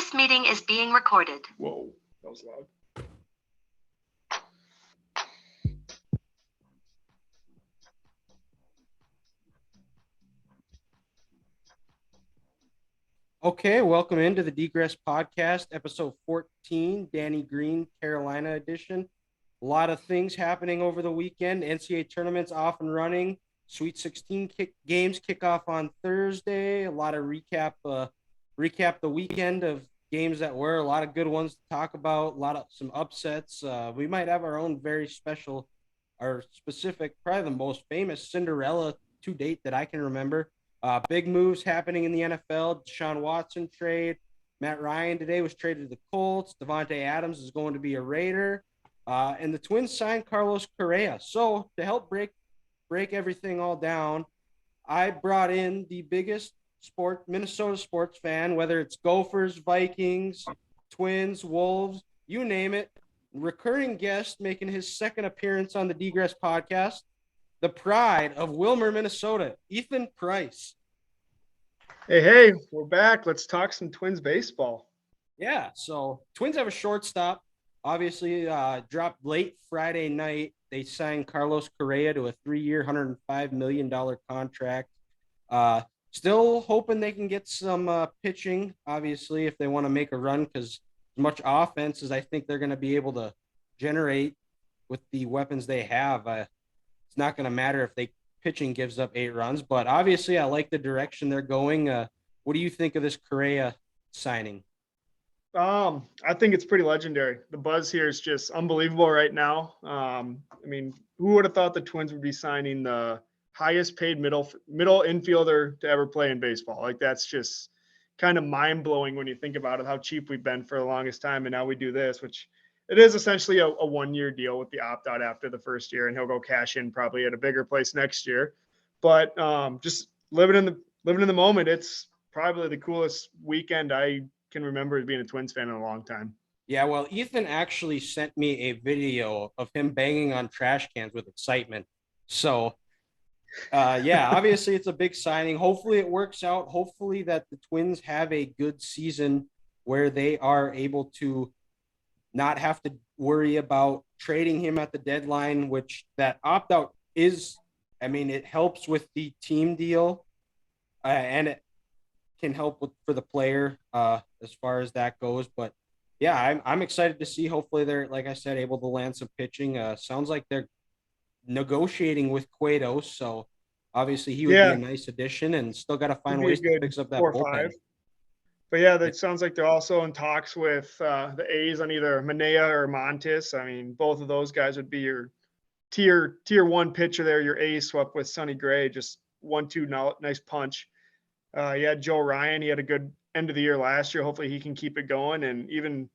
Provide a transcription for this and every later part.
This meeting is being recorded. Whoa, that was loud. Okay, welcome into the D Gress Podcast, episode 14, Danny Green, Carolina edition. A lot of things happening over the weekend. NCAA Tournament's off and running. Sweet 16 games kick off on Thursday. A lot of recap the weekend of games that were. A lot of good ones to talk about. Some upsets. We might have our own very special, our specific, probably the most famous Cinderella to date that I can remember. Big moves happening in the NFL. Deshaun Watson trade. Matt Ryan today was traded to the Colts. Davantae Adams is going to be a Raider. And the Twins signed Carlos Correa. So to help break everything all down, I brought in the biggest Minnesota sports fan, whether it's Gophers, Vikings, Twins, Wolves, you name it. Recurring guest making his second appearance on the D Gress Podcast. The pride of Wilmer, Minnesota, Ethan Price. Hey, we're back. Let's talk some Twins baseball. Yeah, so Twins have a shortstop. Obviously, dropped late Friday night. They signed Carlos Correa to a 3-year, $105 million contract. Still hoping they can get some pitching, obviously, if they want to make a run, because as much offense as I think they're going to be able to generate with the weapons they have, it's not going to matter if they pitching gives up 8 runs, but obviously I like the direction they're going. What do you think of this Correa signing? I think it's pretty legendary. The buzz here is just unbelievable right now. Who would have thought the Twins would be signing the highest paid middle infielder to ever play in baseball? Like, that's just kind of mind blowing when you think about it, how cheap we've been for the longest time. And now we do this, which it is essentially a 1-year deal with the opt-out after the first year, and he'll go cash in probably at a bigger place next year. But just living in the moment, it's probably the coolest weekend I can remember as being a Twins fan in a long time. Yeah, well, Ethan actually sent me a video of him banging on trash cans with excitement. So, obviously it's a big signing. Hopefully it works out. Hopefully that the Twins have a good season where they are able to not have to worry about trading him at the deadline, which that opt-out is, it helps with the team deal, and it can help for the player as far as that goes. But yeah, I'm excited to see. Hopefully they're, like I said, able to land some pitching. Sounds like they're negotiating with Cueto, so obviously he would be a nice addition, and still got to find ways to fix up that bullpen. But yeah, that sounds like they're also in talks with the A's on either Manea or Montes. Both of those guys would be your tier 1 pitcher there, your A's swept with Sonny Gray, just 1-2 nice punch. Joe Ryan, he had a good end of the year last year. Hopefully he can keep it going. And even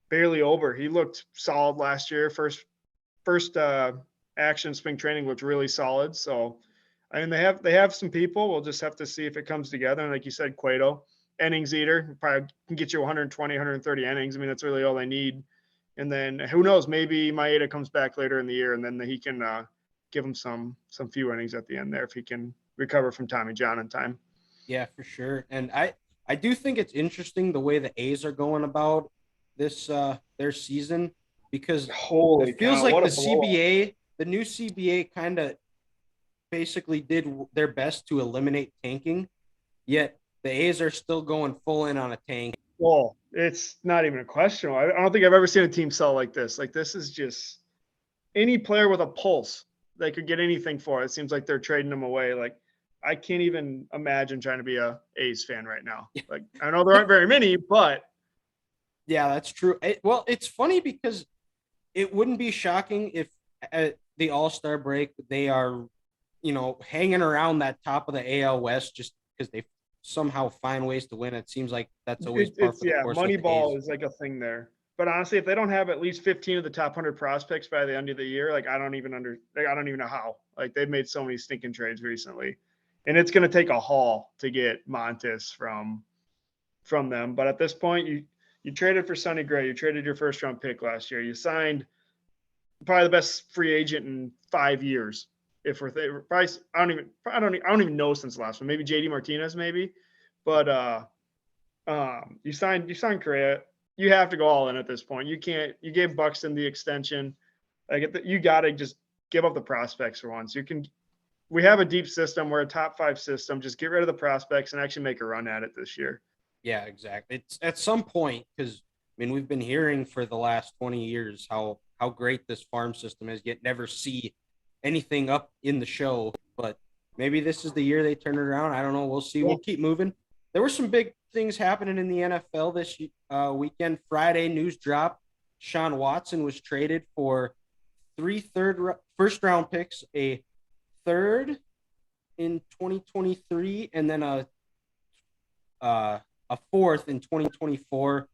Bailey Ober, he looked solid last year. First action spring training looked really solid. So, they have some people. We'll just have to see if it comes together. And like you said, Cueto, innings eater, probably can get you 120, 130 innings. That's really all they need. And then who knows, maybe Maeda comes back later in the year, and then he can give him some few innings at the end there if he can recover from Tommy John in time. Yeah, for sure. And I do think it's interesting the way the A's are going about this their season, because it feels like the new CBA kind of basically did their best to eliminate tanking, yet the A's are still going full in on a tank. Well, it's not even a question. I don't think I've ever seen a team sell like this. Like, this is just any player with a pulse. They could get anything for it. It seems like they're trading them away. Like, I can't even imagine trying to be a A's fan right now. Like, I know there aren't very many, but. Yeah, that's true. It's funny because it wouldn't be shocking if at the All-Star break they are, hanging around that top of the AL West just because they somehow find ways to win. It seems like that's always part of the course. Moneyball is like a thing there. But honestly, if they don't have at least 15 of the top 100 prospects by the end of the year, like, I don't even know how. Like, they've made so many stinking trades recently, and it's going to take a haul to get Montes from them. But at this point, you traded for Sonny Gray, you traded your first round pick last year, you signed probably the best free agent in 5 years. If we're price, I don't even know since the last one. Maybe JD Martinez, maybe, but You signed Correa. You have to go all in at this point. You can't. You gave Buxton the extension. You got to just give up the prospects for once. We have a deep system. We're a top 5 system. Just get rid of the prospects and actually make a run at it this year. Yeah, exactly. It's at some point, because we've been hearing for the last 20 years how great this farm system is, yet never see anything up in the show. But maybe this is the year they turn it around. I don't know. We'll see. Yeah. We'll keep moving. There were some big things happening in the NFL this weekend. Friday news drop: Deshaun Watson was traded for 3 first round picks, a third in 2023, and then a fourth in 2024.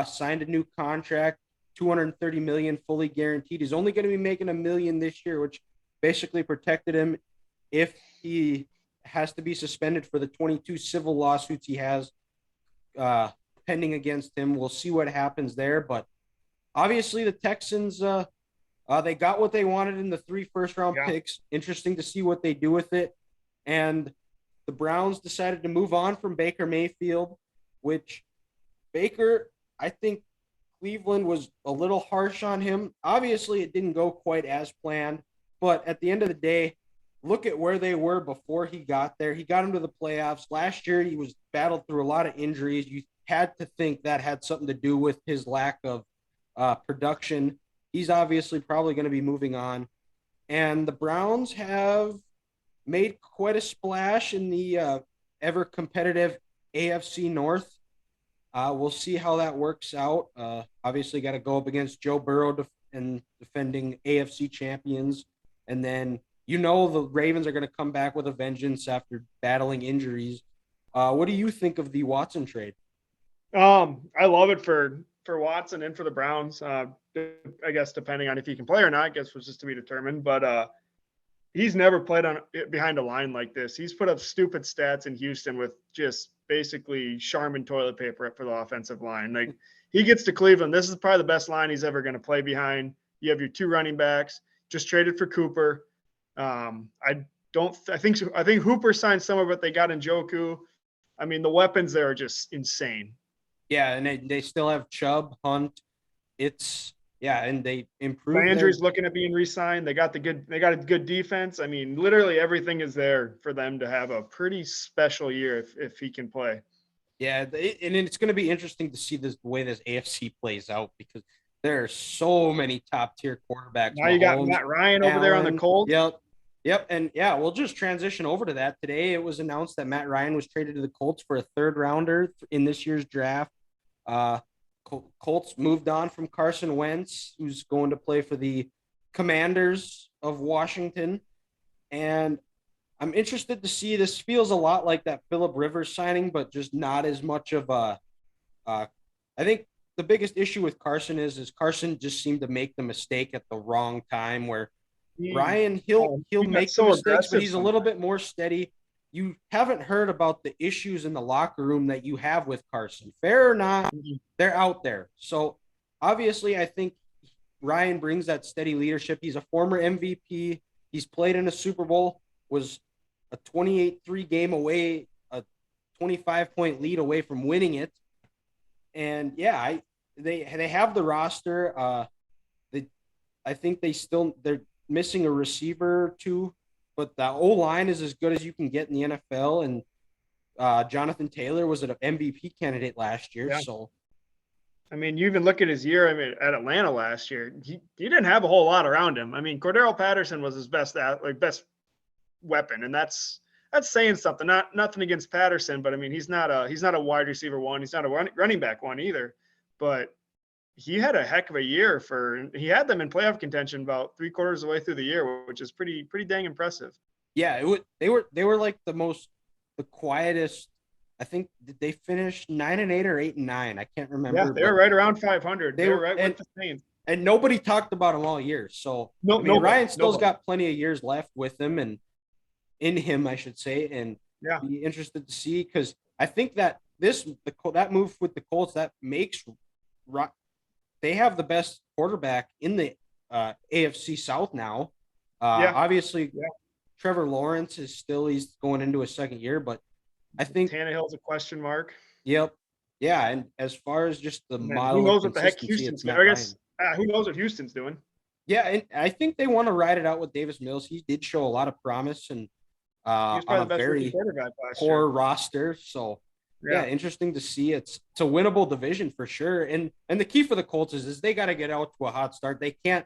Signed a new contract, $230 million, fully guaranteed. He's only going to be making $1 million this year, which basically protected him if he has to be suspended for the 22 civil lawsuits he has pending against him. We'll see what happens there, but obviously the Texans, they got what they wanted in the 3 first-round picks. Interesting to see what they do with it. And the Browns decided to move on from Baker Mayfield, which Baker, I think Cleveland was a little harsh on him. Obviously, it didn't go quite as planned, but at the end of the day, look at where they were before he got there. He got into the playoffs. Last year, he was battled through a lot of injuries. You had to think that had something to do with his lack of production. He's obviously probably going to be moving on. And the Browns have made quite a splash in the ever-competitive AFC North. We'll see how that works out. Obviously, got to go up against Joe Burrow and defending AFC champions. And then, the Ravens are going to come back with a vengeance after battling injuries. What do you think of the Watson trade? I love it for Watson and for the Browns. I guess depending on if he can play or not, I guess was just to be determined. But he's never played behind a line like this. He's put up stupid stats in Houston with just basically Charmin toilet paper for the offensive line. Like, he gets to Cleveland, this is probably the best line he's ever going to play behind. You have your 2 running backs. Just traded for Cooper. I think Hooper signed some of what they got in Njoku. The weapons there are just insane. Yeah, and they still have Chubb, Hunt. And they improved. Landry's looking at being re-signed. They got a good defense. Literally everything is there for them to have a pretty special year if he can play. Yeah, and it's going to be interesting to see the way this AFC plays out, because there are so many top-tier quarterbacks. Now you got Matt Ryan over there on the Colts. Yep, and we'll just transition over to that. Today it was announced that Matt Ryan was traded to the Colts for a 3rd rounder in this year's draft. Colts moved on from Carson Wentz, who's going to play for the Commanders of Washington. And I'm interested to see, this feels a lot like that Phillip Rivers signing, but just not as much of I think the biggest issue with Carson is Carson just seemed to make the mistake at the wrong time, where Ryan, he'll make some mistakes, but he's a little bit more steady. You haven't heard about the issues in the locker room that you have with Carson. Fair or not, they're out there. So obviously, I think Ryan brings that steady leadership. He's a former MVP. He's played in a Super Bowl, was a 28-3 game away, a 25-point lead away from winning it. And they have the roster. I think they're missing a receiver or two, but the O-line is as good as you can get in the NFL. And Jonathan Taylor was an MVP candidate last year. Yeah. So, you even look at his year. At Atlanta last year, he didn't have a whole lot around him. Cordero Patterson was his best weapon, and that's saying something. Nothing against Patterson, but he's not a wide receiver one. He's not a running back one either. But he had a heck of a year he had them in playoff contention about 3/4 of the way through the year, which is pretty dang impressive. Yeah, they were like the quietest. I think they finished 9-8 or 8-9. I can't remember. Yeah, they were right around 500. They were right with the Saints. And nobody talked about them all year. So Ryan still's got plenty of years left with him, and in him, I should say. And be interested to see, because I think that that move with the Colts, that makes they have the best quarterback in the AFC South now. Obviously, Trevor Lawrence he's going into his 2nd year, but I think Tannehill's a question mark. Yep. Yeah, and as far as just the And then model who of knows what the heck consistency, Houston's it's doing? Matt I Ryan. guess who knows what Houston's doing? Yeah, and I think they want to ride it out with Davis Mills. He did show a lot of promise and He was on probably a the best rookie very quarterback last poor year. roster. So Yeah. interesting to see. It's a winnable division for sure. And the key for the Colts is they got to get out to a hot start. They can't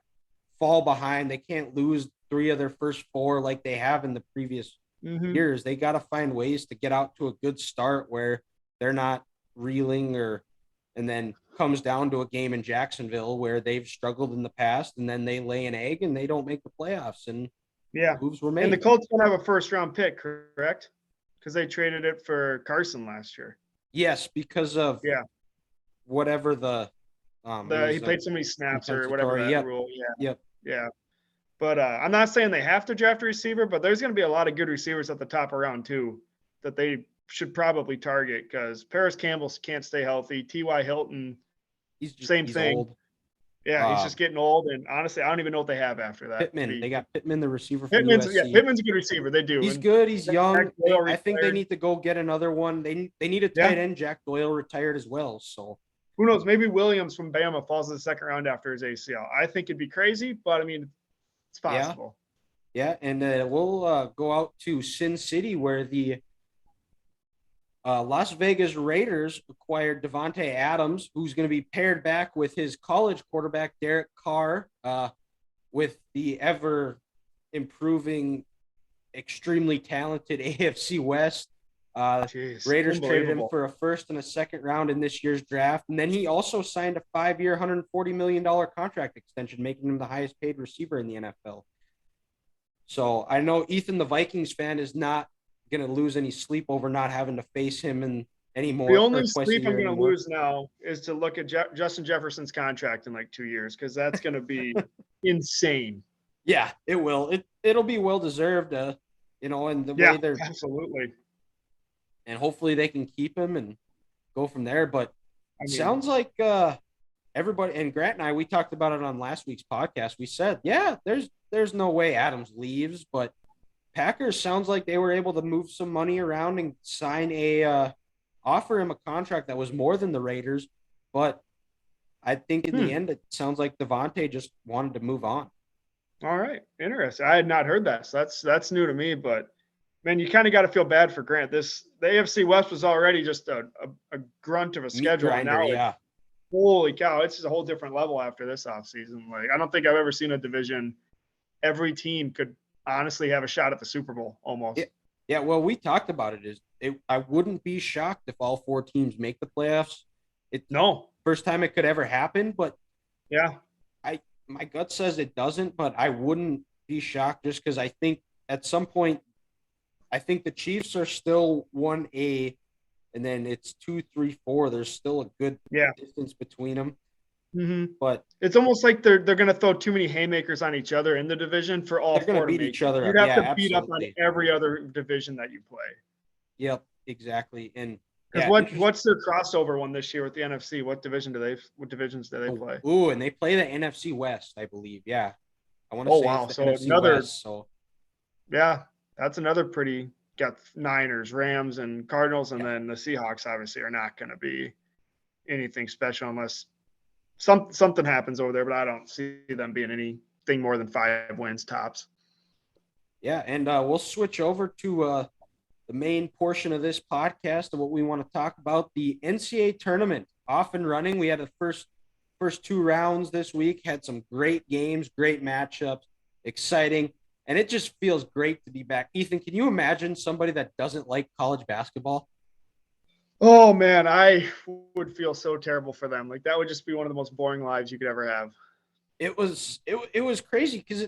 fall behind. They can't lose 3 of their first 4 like they have in the previous years. They got to find ways to get out to a good start where they're not reeling and then comes down to a game in Jacksonville where they've struggled in the past, and then they lay an egg and they don't make the playoffs, and moves were made. And the Colts don't have a first-round pick, correct? Because they traded it for Carson last year. Yes, because of whatever he played so many snaps or whatever that rule. Yeah. But I'm not saying they have to draft a receiver, but there's going to be a lot of good receivers at the top of round 2 that they should probably target, because Paris Campbell can't stay healthy. T.Y. Hilton, he's thing. Old. Yeah, he's just getting old, and honestly, I don't even know what they have after that. Pittman, they got Pittman, the receiver from Pittman's, USC. Pittman's a good receiver. They do. He's good. He's young. I think they need to go get another one. They need a tight end. Jack Doyle retired as well. So who knows? Maybe Williams from Bama falls in the second round after his ACL. I think it'd be crazy, but I mean, it's possible. Yeah, and we'll go out to Sin City, where the Las Vegas Raiders acquired Davantae Adams, who's going to be paired back with his college quarterback, Derek Carr, with the ever-improving, extremely talented AFC West. Raiders traded him for a first and a second round in this year's draft. And then he also signed a 5-year, $140 million contract extension, making him the highest paid receiver in the NFL. So I know Ethan, the Vikings fan, is not going to lose any sleep over not having to face him anymore. The only sleep I'm going to lose now is to look at Justin Jefferson's contract in like 2 years, because that's going to be insane. Yeah, it will. It'll be well deserved, and the way they're absolutely. And hopefully they can keep him and go from there. But it sounds like everybody, and Grant and I, we talked about it on last week's podcast. We said, there's no way Adams leaves, but Packers sounds like they were able to move some money around and offer him a contract that was more than the Raiders. But I think in the end, it sounds like Davantae just wanted to move on. All right. Interesting. I had not heard that. So that's new to me, but man, you kind of got to feel bad for Grant. The AFC West was already just a grunt of a schedule. Grinder, holy cow, it's just a whole different level after this offseason. Like, I don't think I've ever seen a division every team could honestly have a shot at the Super Bowl almost. Yeah, well, we talked about it. I wouldn't be shocked if all 4 teams make the playoffs. First time it could ever happen, but my gut says it doesn't, but I wouldn't be shocked just because I think at some point, I think the Chiefs are still 1A, and then it's 2, 3, 4. There's still a good distance between them. Mm-hmm. But it's almost like they're going to throw too many haymakers on each other in the division for all 4 to beat each other. You'd have to beat up on every other division that you play. Yep, exactly. And what's their crossover one this year with the NFC? What divisions do they play? Ooh, and they play the NFC West, I believe. Yeah, I want to say. Wow! So NFC another. West, That's another pretty. Got Niners, Rams, and Cardinals, and then the Seahawks obviously are not going to be anything special unless something happens over there. But I don't see them being anything more than 5 wins tops. Yeah, and we'll switch over to the main portion of this podcast of what we want to talk about, the NCAA Tournament off and running. We had the first 2 rounds this week, had some great games, great matchups, exciting, and it just feels great to be back. Ethan, can you imagine somebody that doesn't like college basketball? Oh man, I would feel so terrible for them. Like, that would just be one of the most boring lives you could ever have. It was crazy because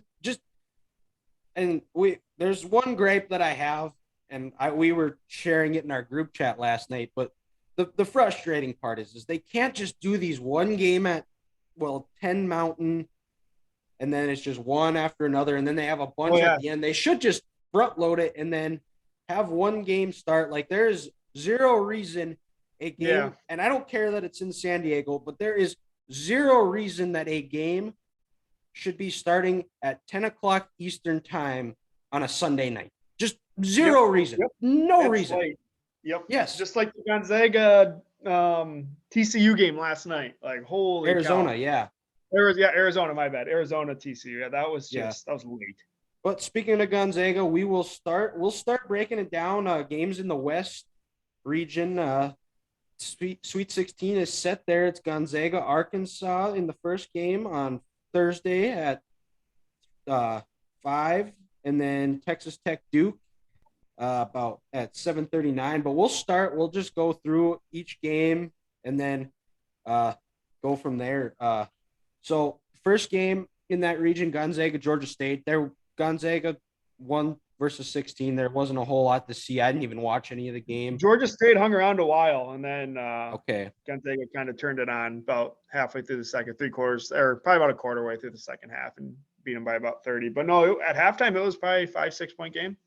there's one gripe that I have, and we were sharing it in our group chat last night, but the frustrating part is they can't just do these one game at 10 Mountain, and then it's just one after another, and then they have a bunch at the end. They should just front load it and then have one game start. Like, there's zero reason a game, and I don't care that it's in San Diego, but there is zero reason that a game should be starting at 10 o'clock Eastern time on a Sunday night. Just zero reason. No reason. Late. Yep. Yes. Just like the Gonzaga TCU game last night. Like, holy Arizona, cow. yeah. Arizona, my bad. Arizona, TCU. Yeah, that was late. But speaking of Gonzaga, we'll start breaking it down. Games in the West region. Sweet 16 is set there. It's Gonzaga Arkansas in the first game on Thursday at 5, and then Texas Tech Duke about at 7:39. But we'll just go through each game and then go from there. So first game in that region, Gonzaga Georgia State. Gonzaga 1 versus 16. There wasn't a whole lot to see. I didn't even watch any of the game. Georgia State hung around a while, and then Gonzaga kind of turned it on about halfway through the second, 3/4, or probably about a quarter way through the second half, and beat them by about 30. But no, at halftime it was probably 5-6 point game.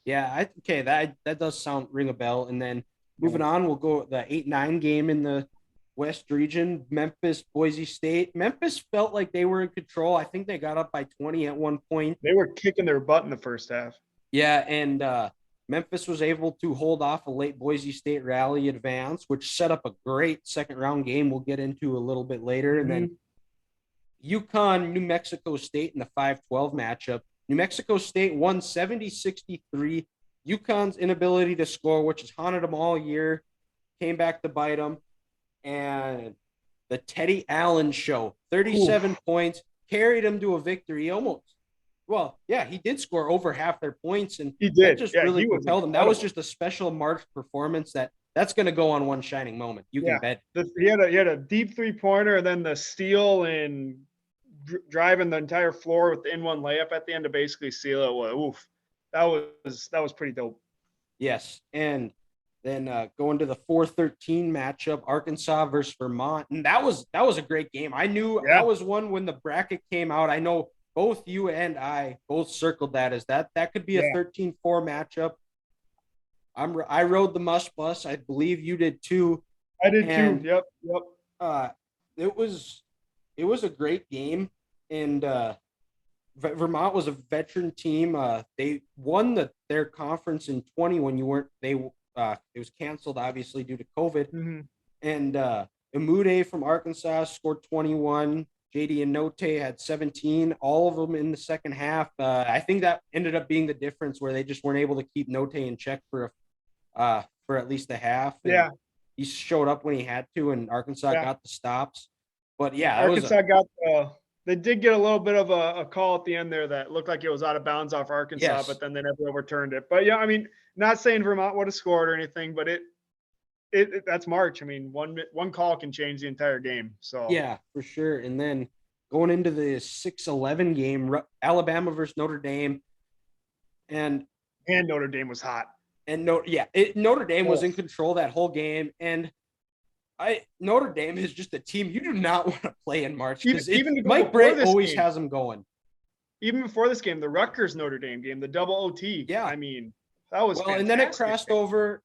Yeah, that does ring a bell. And then moving on, we'll go the 8-9 game in the West region, Memphis, Boise State. Memphis felt like they were in control. I think they got up by 20 at one point. They were kicking their butt in the first half. Yeah, and Memphis was able to hold off a late Boise State rally advance, which set up a great second-round game we'll get into a little bit later. And then UConn, New Mexico State in the 5-12 matchup. New Mexico State won 70-63. UConn's inability to score, which has haunted them all year, came back to bite them. And the Teddy Allen show, 37 points, carried him to a victory almost. Well, yeah, he did score over half their points, and he did. That just really propelled him. That was just a special March performance that's going to go on one shining moment. You can bet. He had a deep 3-pointer, and then the steal and driving the entire floor with the in-one layup at the end to basically seal it. Well, that was pretty dope. Yes, and then going to the 4-13 matchup, Arkansas versus Vermont, and that was a great game. I knew that was one when the bracket came out. I know both you and I both circled that as that could be a 13-4 matchup. I rode the Mush Bus. I believe you did too. I did too. Yep. It was a great game, and Vermont was a veteran team. They won their conference in 20 when you weren't. It was canceled obviously due to COVID. Mm-hmm. And Amude from Arkansas scored 21. JD and Notre had 17, all of them in the second half. I think that ended up being the difference where they just weren't able to keep Notre in check for at least a half. And he showed up when he had to, and Arkansas got the stops. But Arkansas they did get a little bit of a call at the end there that looked like it was out of bounds off Arkansas, but then they never overturned it. But I mean, not saying Vermont would have scored or anything, but it that's March. I mean, one call can change the entire game. So yeah, for sure. And then going into the 6-11 game, Alabama versus Notre Dame, and Notre Dame was hot. And Notre Dame was in control that whole game, and Notre Dame is just a team you do not want to play in March because Mike Brett always has them going. Even before this game, the Rutgers Notre Dame game, the double OT. Yeah, I mean that was fantastic. And then it crossed over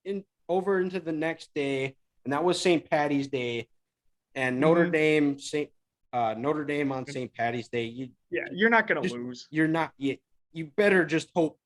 into the next day, and that was St. Patty's Day, and Notre Dame on St. Patty's Day. You're not going to lose. You're not. You better just hope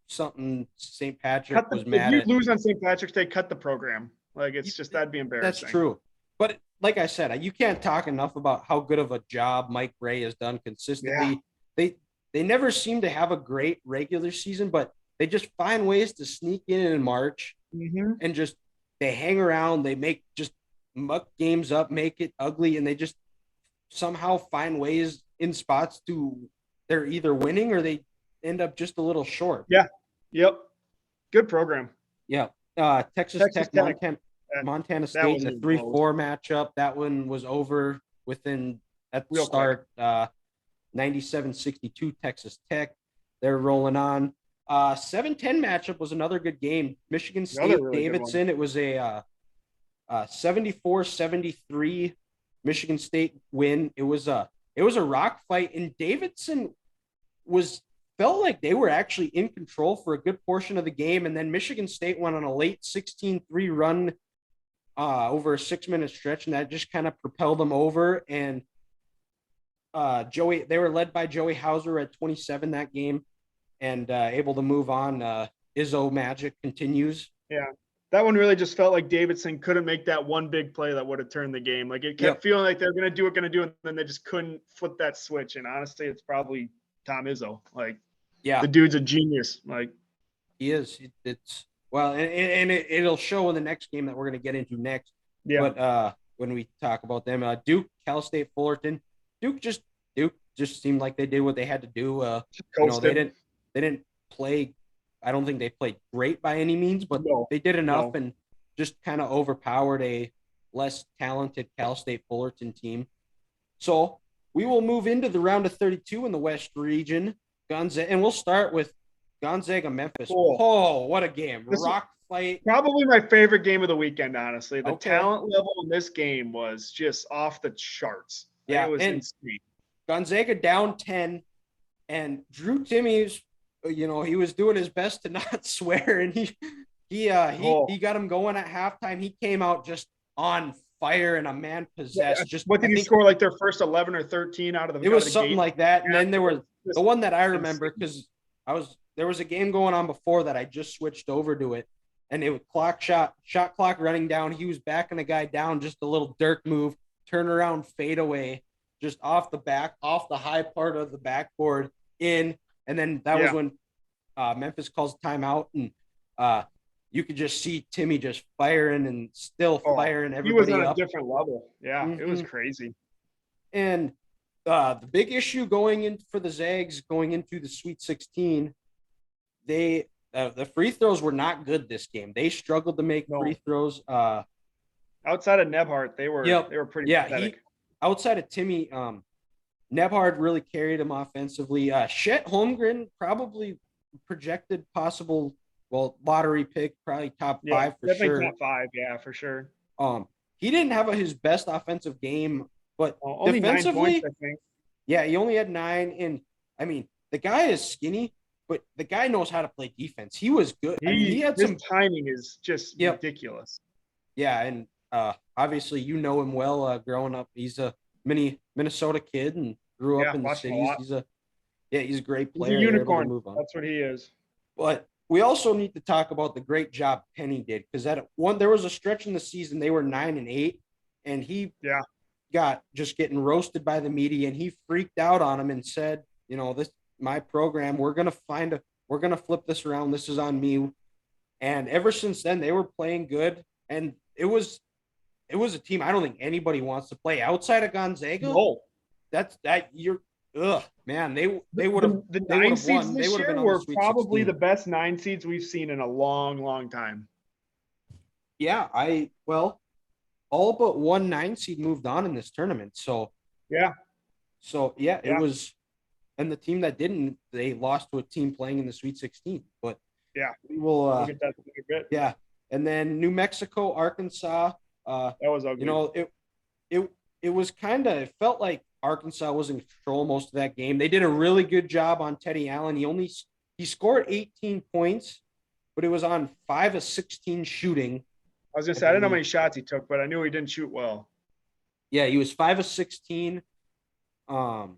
something St. Patrick was mad at. If you lose on St. Patrick's Day, cut the program. Like that'd be embarrassing. That's true. But like I said, you can't talk enough about how good of a job Mike Brey has done consistently. Yeah. They never seem to have a great regular season, but they just find ways to sneak in March and just they hang around. They make just muck games up, make it ugly, and they just somehow find ways in spots to they're either winning or they end up just a little short. Yeah. Yep. Good program. Yeah. Texas Tech. Montana State in a 3-4 matchup. That one was over at the start. 97-62 Texas Tech. They're rolling on. 7-10 matchup was another good game. Michigan State really Davidson. It was a 74-73 Michigan State win. It was a rock fight, and Davidson felt like they were actually in control for a good portion of the game, and then Michigan State went on a late 16-3 run over a 6-minute stretch, and that just kind of propelled them over. And they were led by Joey Hauser at 27 that game, and able to move on. Izzo magic continues. Yeah, that one really just felt like Davidson couldn't make that one big play that would have turned the game. Like it kept feeling like they're going to do it, and then they just couldn't flip that switch. And honestly, it's probably Tom Izzo. Like, the dude's a genius. Like, he is. It's well, and it'll show in the next game that we're going to get into next. Yeah. But when we talk about them, Duke, Cal State, Fullerton, Duke just seemed like they did what they had to do. They didn't play. I don't think they played great by any means, but they did enough and just kind of overpowered a less talented Cal State Fullerton team. So we will move into the round of 32 in the West region. Gonzaga, and we'll start with Gonzaga Memphis. Cool. Oh, what a game. Rock fight. Probably my favorite game of the weekend, honestly. The talent level in this game was just off the charts. Yeah, it was insane. Gonzaga down 10, and Drew Timmy's, he was doing his best to not swear, and he got him going at halftime. He came out just on fire and a man possessed. What did he score? Like their first 11 or 13 out of the. It was something like that, and then there was the one that I remember because there was a game going on before that I just switched over to it, and it was shot clock running down. He was backing a guy down, just a little Dirk move, turn around, fade away, just off the high part of the backboard in. And then that was when Memphis calls timeout, and you could just see Timmy just firing and still firing everybody. He was on up. a different level. Yeah, It was crazy. And the big issue going in for the Zags going into the Sweet 16, the free throws were not good this game. They struggled to make free throws. Outside of Nebhart, they were pretty pathetic. Outside of Timmy, Nebhard really carried him offensively. Chet Holmgren, probably projected possible, lottery pick, probably top 5 for sure. Top 5, yeah, for sure. He didn't have his best offensive game, but only defensively, 9 points, I think. Yeah, he only had 9. And I mean, the guy is skinny, but the guy knows how to play defense. He was good. His timing is just ridiculous. Yeah, and obviously you know him well growing up. He's a Minnesota kid and grew up in the cities. He's a great player. He's a unicorn. That's what he is. But we also need to talk about the great job Penny did, because there was a stretch in the season they were 9-8, and he got just getting roasted by the media, and he freaked out on him and said, this my program. We're gonna flip this around. This is on me. And ever since then, they were playing good, and it was a team I don't think anybody wants to play outside of Gonzaga. No, man. They would have the 9 seeds won. This year were probably the best 9 seeds we've seen in a long, long time. Yeah, all but 1 9 seed moved on in this tournament. So it was, and the team that didn't, they lost to a team playing in the Sweet 16. But we will we'll get that in a bit. Yeah, and then New Mexico, Arkansas. That was ugly. It was it felt like Arkansas was in control most of that game. They did a really good job on Teddy Allen. He scored 18 points, but it was on 5 of 16 shooting. I was gonna say I didn't know how many shots he took, but I knew he didn't shoot well. Yeah, he was 5 of 16. And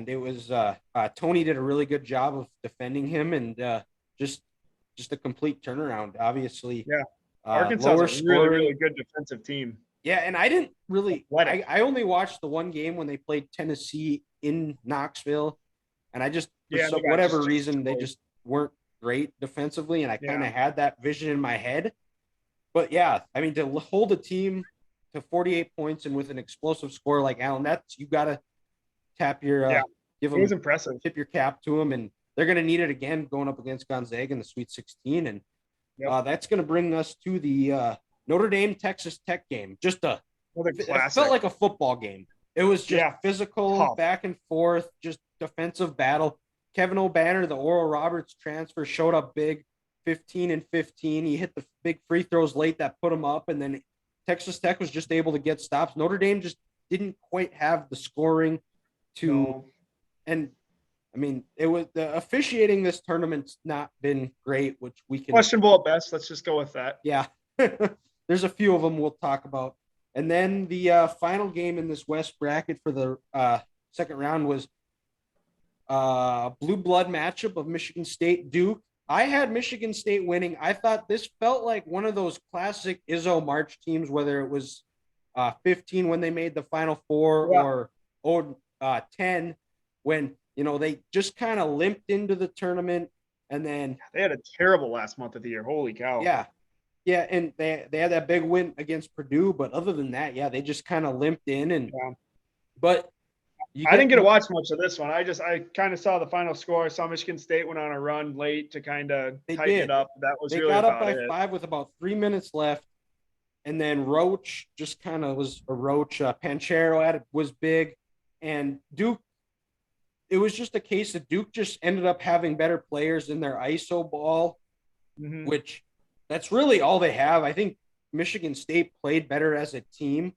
it was Tony did a really good job of defending him, and just a complete turnaround. Obviously, Arkansas is a really, really good defensive team. Yeah, and I didn't really. I only watched the one game when they played Tennessee in Knoxville, and I just for whatever reason they just weren't great defensively, and I kind of had that vision in my head. But to hold a team to 48 points and with an explosive score like Allen, you got to tap your give them. It was impressive. Tip your cap to them, and they're going to need it again going up against Gonzaga in the Sweet 16, and that's going to bring us to the Notre Dame Texas Tech game. Just it felt like a football game. It was just physical, back and forth, just defensive battle. Kevin O'Banner, the Oral Roberts transfer, showed up big, 15 and 15. He hit the big free throws late that put him up, and then Texas Tech was just able to get stops. Notre Dame just didn't quite have the scoring and I mean, it was the officiating this tournament's not been great, which we can questionable at best. Let's just go with that. Yeah. There's a few of them we'll talk about. And then the final game in this West bracket for the second round was blue blood matchup of Michigan State Duke. I had Michigan State winning. I thought this felt like one of those classic Izzo March teams, whether it was 15 when they made the Final Four or 10 when, they just kind of limped into the tournament. And then they had a terrible last month of the year. Holy cow. Yeah. Yeah. And they had that big win against Purdue. But other than that, they just kind of limped in. But I didn't get to watch much of this one. I kind of saw the final score. I saw Michigan State went on a run late to kind of tighten it up. That was really got up by it. 5 with about 3 minutes left. And then Roach just kind of was a Roach. Panchero was big. And Duke, it was just a case that Duke just ended up having better players in their ISO ball, which that's really all they have. I think Michigan State played better as a team.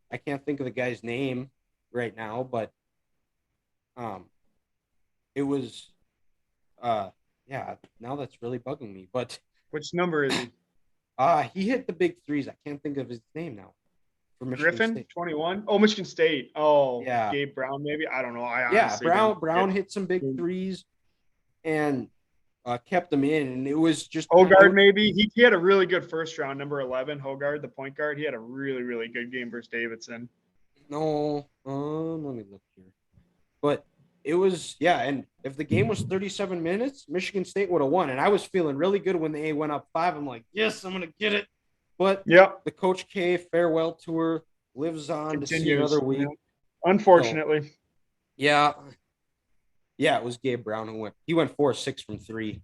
I can't think of the guy's name right now, but it was now that's really bugging me. But which number is he? He hit the big threes. I can't think of his name now. For Griffin, State. 21. Oh, Michigan State. Oh, yeah. Gabe Brown, maybe. I don't know. Brown hit some big threes and kept them in, and it was just Hogard. Maybe he had a really good first round. Number 11, Hogard, the point guard. He had a really, really good game versus Davidson. No, let me look here. But it was and if the game was 37 minutes, Michigan State would have won. And I was feeling really good when they went up 5. I'm like, yes, I'm gonna get it. But the Coach K farewell tour lives on. Continues to see another week. Yeah. Unfortunately. So, it was Gabe Brown who went. He went 4-6 from 3.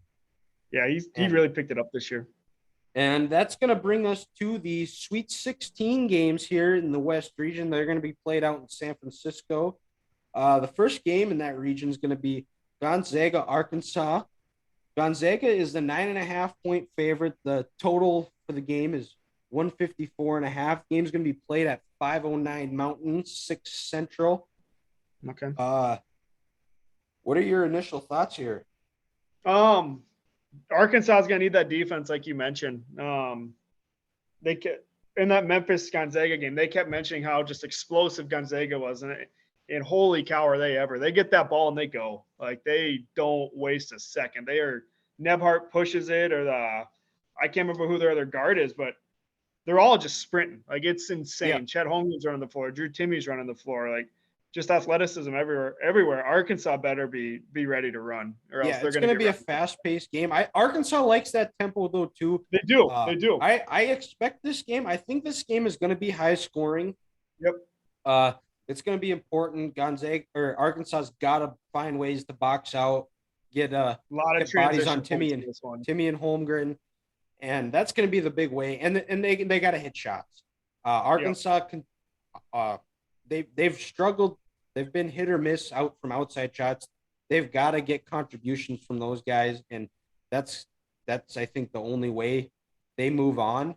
Yeah, he really picked it up this year. And that's going to bring us to the Sweet 16 games here in the West region. They're going to be played out in San Francisco. The first game in that region is going to be Gonzaga Arkansas. Gonzaga is the 9.5-point favorite. The total for the game is 154.5. Game's going to be played at 5:09 Mountain, 6 Central. Okay. What are your initial thoughts here? Arkansas is going to need that defense, like you mentioned. They in that Memphis Gonzaga game, they kept mentioning how just explosive Gonzaga was, and holy cow, are they ever? They get that ball and they go. Like, they don't waste a second. Nebhart pushes it, or I can't remember who their other guard is, but they're all just sprinting. Like, it's insane. Yeah. Chet Holmgren's running the floor. Drew Timmy's running the floor. Like, just athleticism everywhere. Arkansas better be ready to run, or else they're going to be a fast-paced game. Arkansas likes that tempo though too. They do. I expect this game. I think this game is going to be high scoring. Yep. It's going to be important. Arkansas's got to find ways to box out, get a lot of bodies on Timmy and Holmgren, and that's going to be the big way. And they got to hit shots. Arkansas can. They've struggled. They've been hit or miss out from outside shots. They've got to get contributions from those guys, and that's I think the only way they move on.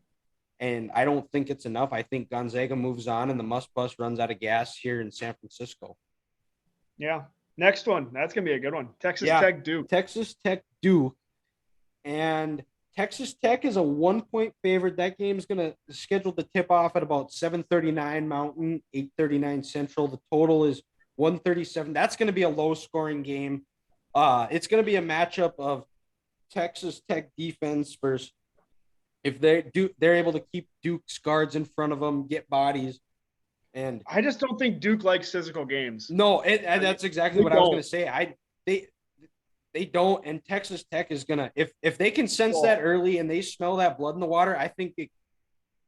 And I don't think it's enough. I think Gonzaga moves on, and the Must Bus runs out of gas here in San Francisco. Yeah. Next one. That's gonna be a good one. Texas Tech Duke. Texas Tech Duke, and Texas Tech is a 1-point favorite. That game is scheduled to tip off at about 7:39 Mountain, 8:39 Central. The total is 137. That's going to be a low-scoring game. It's going to be a matchup of Texas Tech defense versus if they're able to keep Duke's guards in front of them, get bodies. And I just don't think Duke likes physical games. No, that's exactly what I was going to say. They don't, and Texas Tech is gonna if they can sense that early and they smell that blood in the water, I think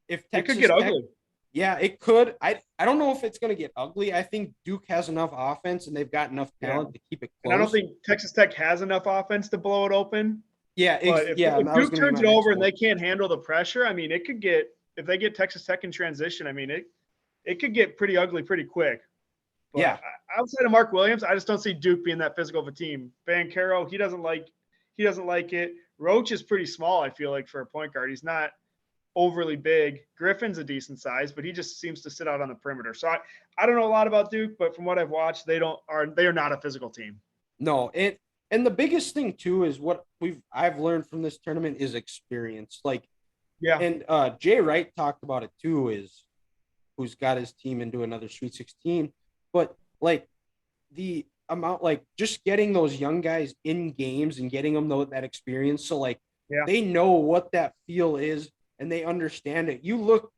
if Texas it could get Tech, ugly. Yeah, it could. I don't know if it's gonna get ugly. I think Duke has enough offense and they've got enough talent to keep it close. And I don't think Texas Tech has enough offense to blow it open. Yeah, if Duke turns it over and they can't handle the pressure, I mean, it could get if they get Texas Tech in transition. I mean, it could get pretty ugly pretty quick. But outside of Mark Williams, I just don't see Duke being that physical of a team. Banchero, he doesn't like it. Roach is pretty small, I feel like, for a point guard. He's not overly big. Griffin's a decent size, but he just seems to sit out on the perimeter. So I don't know a lot about Duke, but from what I've watched, they are not a physical team. No, and the biggest thing too is what I've learned from this tournament is experience. And Jay Wright talked about it too, who's got his team into another Sweet 16. But the amount, like just getting those young guys in games and getting them that experience. So like they know what that feel is and they understand it. You look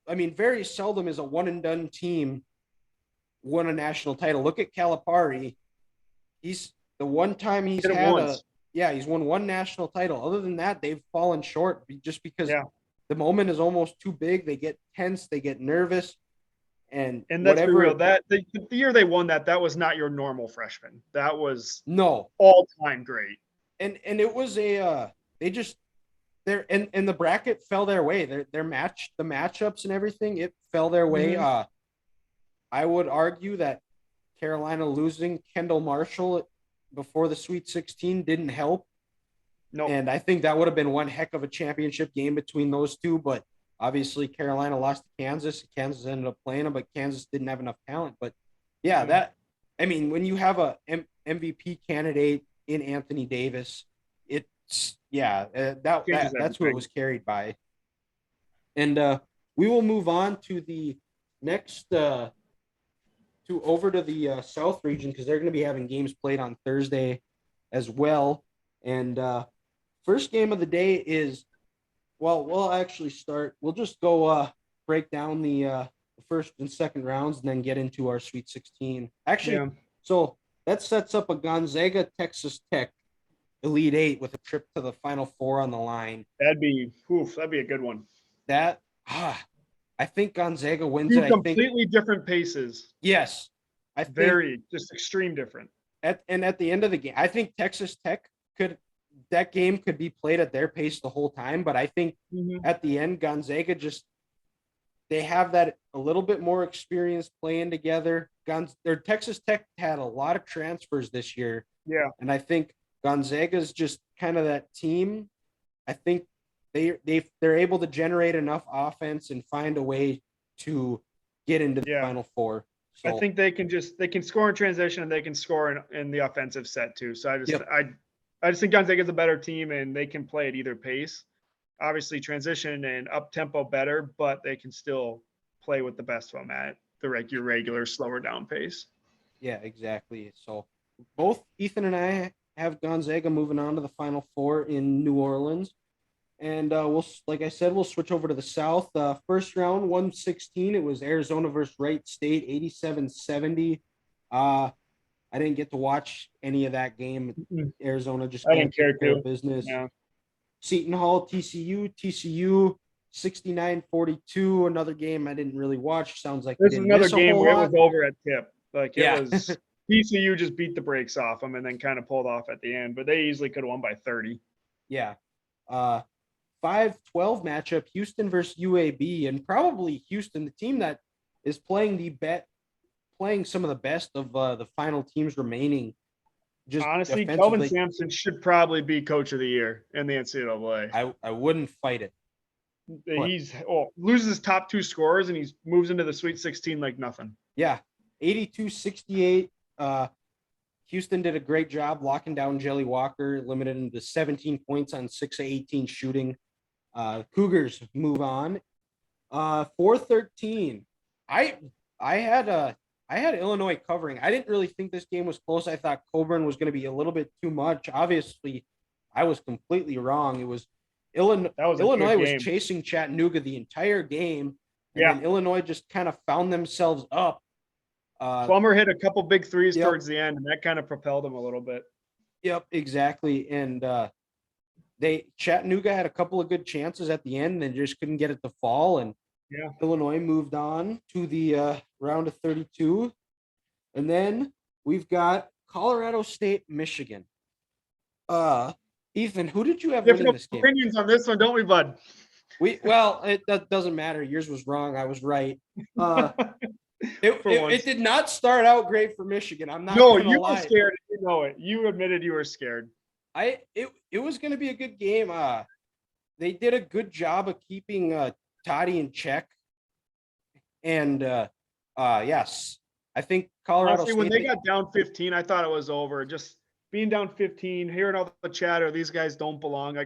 very seldom is a one and done team won a national title. Look at Calipari. He's the one time he's won one national title. Other than that, they've fallen short just because the moment is almost too big. They get tense, they get nervous. And that's real. That the year they won that was not your normal freshman. That was all-time great. And it was the bracket fell their way. The matchups and everything, it fell their way. I would argue that Carolina losing Kendall Marshall before the Sweet 16 didn't help. No. And I think that would have been one heck of a championship game between those two, but obviously, Carolina lost to Kansas. Kansas ended up playing them, but Kansas didn't have enough talent. But when you have a MVP candidate in Anthony Davis, that's who it was carried by. And we will move on to the next over to the South region because they're going to be having games played on Thursday as well. And first game of the day is. Well, we'll actually start. We'll just go break down the first and second rounds and then get into our Sweet 16. So that sets up a Gonzaga Texas Tech Elite Eight with a trip to the Final Four on the line. That'd be a good one. I think Gonzaga wins it. Completely different paces. Yes. Just extreme different. At the end of the game, I think Texas Tech that game could be played at their pace the whole time, but I think at the end, Gonzaga they have that a little bit more experience playing together. Texas Tech had a lot of transfers this year. Yeah. And I think Gonzaga's just kind of that team. I think they're able to generate enough offense and find a way to get into the Final Four. So, I think they can score in transition and they can score in the offensive set too. So I just think Gonzaga is a better team and they can play at either pace. Obviously, transition and up tempo better, but they can still play with the best of them at the regular slower down pace. Yeah, exactly. So both Ethan and I have Gonzaga moving on to the Final Four in New Orleans, and we'll switch over to the South. First round, 116. It was Arizona versus Wright State, 87-70. I didn't get to watch any of that game. Arizona just didn't care to. Business. Yeah. Seton Hall, TCU 69-42. Another game I didn't really watch. Sounds like this is another game where it was over at tip. It was TCU just beat the brakes off them and then kind of pulled off at the end, but they easily could have won by 30. Yeah. 5-12 matchup, Houston versus UAB, and probably Houston, the team that is playing some of the best of the final teams remaining. Just honestly, Kelvin Sampson should probably be coach of the year in the NCAA. I wouldn't fight it. He's loses his top two scorers and he moves into the Sweet 16 like nothing. Yeah, 82-68. Houston did a great job locking down Jelly Walker, limited him to 17 points on 6 of 18 shooting. Cougars move on. 4-13. I had Illinois covering. I didn't really think this game was close. I thought Coburn was going to be a little bit too much. Obviously, I was completely wrong. It was Illinois was chasing Chattanooga the entire game. And then Illinois just kind of found themselves up. Plummer hit a couple big threes towards the end, and that kind of propelled them a little bit. Yep, exactly. And Chattanooga had a couple of good chances at the end and just couldn't get it to fall. And Illinois moved on to the round of 32. And then we've got Colorado State, Michigan. Ethan, who did you have winning this game? Opinions on this one, don't we, bud? That doesn't matter. Yours was wrong. I was right. It did not start out great for Michigan. I'm not. No, you were scared. You know it. You admitted you were scared. It was going to be a good game. They did a good job of keeping Toddy in check. And yes, I think Colorado State. When they got down 15, I thought it was over. Just being down 15, hearing all the chatter, these guys don't belong.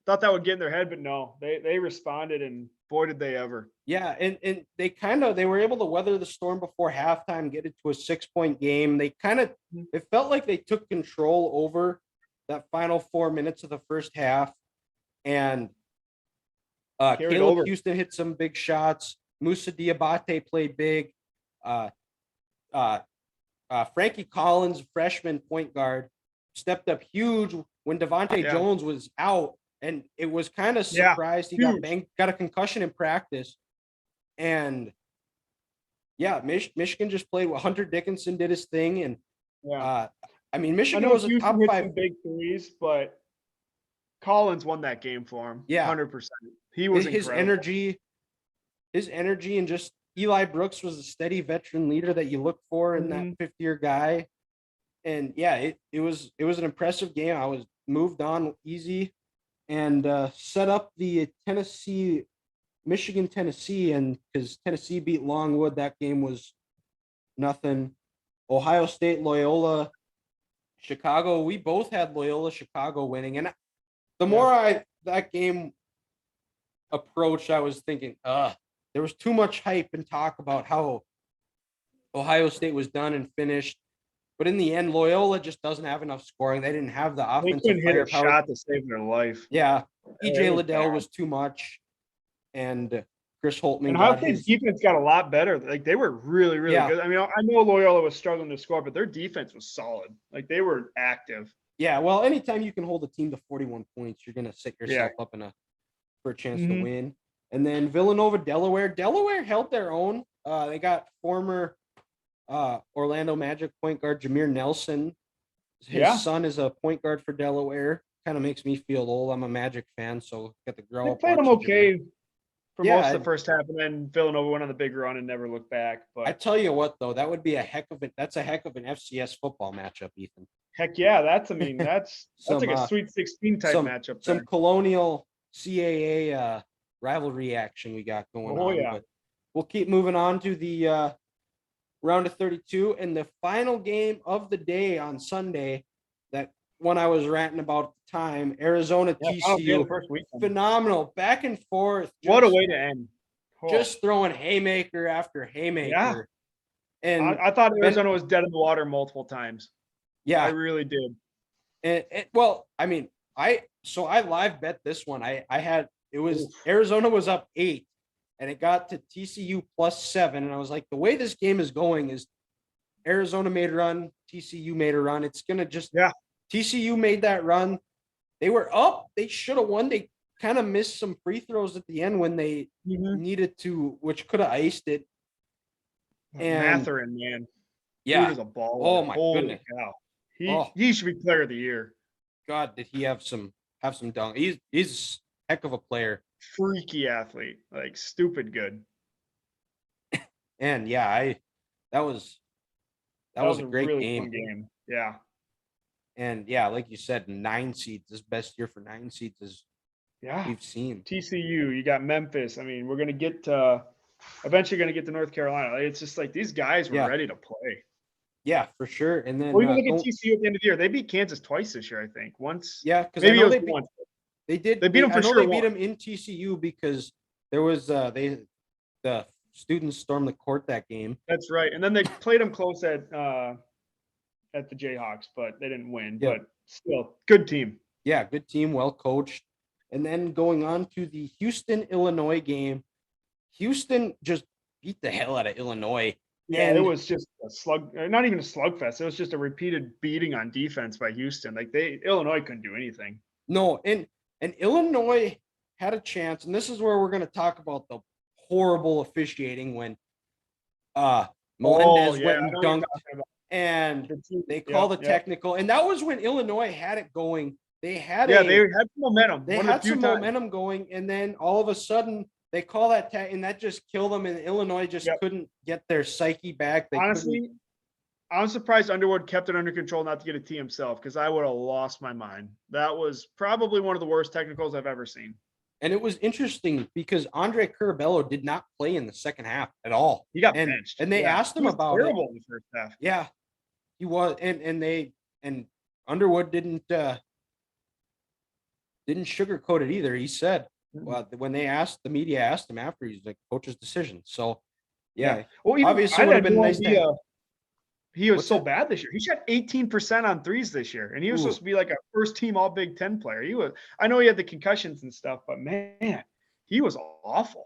thought that would get in their head, but no, they responded, and boy, did they ever. Yeah, and they were able to weather the storm before halftime, get it to a 6-point game. It felt like they took control over that final 4 minutes of the first half, and Caleb Houston hit some big shots. Moussa Diabate played big. Frankie Collins, freshman point guard, stepped up huge when Davantae Jones was out, and it was kind of surprised he got a concussion in practice. And Michigan just played. Hunter Dickinson did his thing, and Michigan was a top 5 big threes, but Collins won that game for him. 100%. He was incredible. His energy, and just Eli Brooks was a steady veteran leader that you look for in that fifth-year guy. And it was an impressive game. I was moved on easy, and set up the Michigan-Tennessee, and because Tennessee beat Longwood, that game was nothing. Ohio State, Loyola, Chicago. We both had Loyola Chicago winning, and the more that game approached, I was thinking, there was too much hype and talk about how Ohio State was done and finished. But in the end, Loyola just doesn't have enough scoring. They didn't have the offensive firepower. They couldn't hit a shot to save their life. Yeah. EJ Liddell was too much. And Chris Holtman. And Ohio State's defense got a lot better. Like, they were really, really good. I mean, I know Loyola was struggling to score, but their defense was solid. Like, they were active. Yeah, well, anytime you can hold a team to 41 points, you're going to set yourself up for a chance to win. And then Villanova, Delaware. Delaware held their own. They got former Orlando Magic point guard Jameer Nelson. His son is a point guard for Delaware. Kind of makes me feel old. I'm a Magic fan, so got to grow up. They played them okay for most of the first half, and then Villanova went on the big run and never looked back. But I tell you what, though, that would be a heck of an FCS football matchup, Ethan. Heck yeah, that's like a Sweet 16 type matchup. Some colonial CAA rivalry action we got going on. Yeah. But we'll keep moving on to the round of 32, and the final game of the day on Sunday, that one I was ranting about at the time, Arizona TCU. Phenomenal, back and forth. What a way to end. Just throwing haymaker after haymaker. Yeah. And I thought Arizona was dead in the water multiple times. Yeah. I really did. I live bet this one. Arizona was up 8, and it got to TCU +7. And I was like, the way this game is going is Arizona made a run, TCU made a run. It's going to just TCU made that run. They were up. They should have won. They kind of missed some free throws at the end when they needed to, which could have iced it. And Matherin, man. Yeah. He was a baller. Oh, my goodness. Cow. He should be player of the year. God, did he have some dunk. He's a heck of a player. Freaky athlete. Like, stupid good. And that was a great really fun game. Yeah. And like you said, 9 seeds. This best year for 9 seeds is we've seen. TCU, you got Memphis. I mean, we're gonna get eventually gonna get to North Carolina. It's just like these guys were ready to play. Yeah, for sure. And then even look at TCU at the end of the year. They beat Kansas twice this year, I think. Once. Yeah, because maybe they did. They beat them for sure. They beat them in TCU because there was the students stormed the court that game. That's right. And then they played them close at the Jayhawks, but they didn't win. But still, good team. Yeah, good team, well coached. And then going on to the Houston-Illinois game, Houston just beat the hell out of Illinois. Yeah, it was just a not even a slugfest. It was just a repeated beating on defense by Houston. Like, Illinois couldn't do anything. No, and Illinois had a chance, and this is where we're going to talk about the horrible officiating when Melendez went and dunked, and they called a technical, and that was when Illinois had it going. They had some momentum. They had some momentum going, and then all of a sudden they call that and that just killed them, and Illinois just couldn't get their psyche back. Honestly, I'm surprised Underwood kept it under control not to get a tee himself, because I would have lost my mind. That was probably one of the worst technicals I've ever seen. And it was interesting because Andre Curabello did not play in the second half at all. He got benched. And they asked him about it. In the first half. Yeah, he was. And Underwood didn't didn't sugarcoat it either. He said, Mhm. well, when the media asked him after, he's like, coach's decision. So, yeah. Well, even Obviously, I it would have had been no nice idea to. he was What's so that? bad this year. He shot 18% on threes this year, and he was Ooh. supposed to be like a first team All Big Ten player. I know he had the concussions and stuff, but man, he was awful.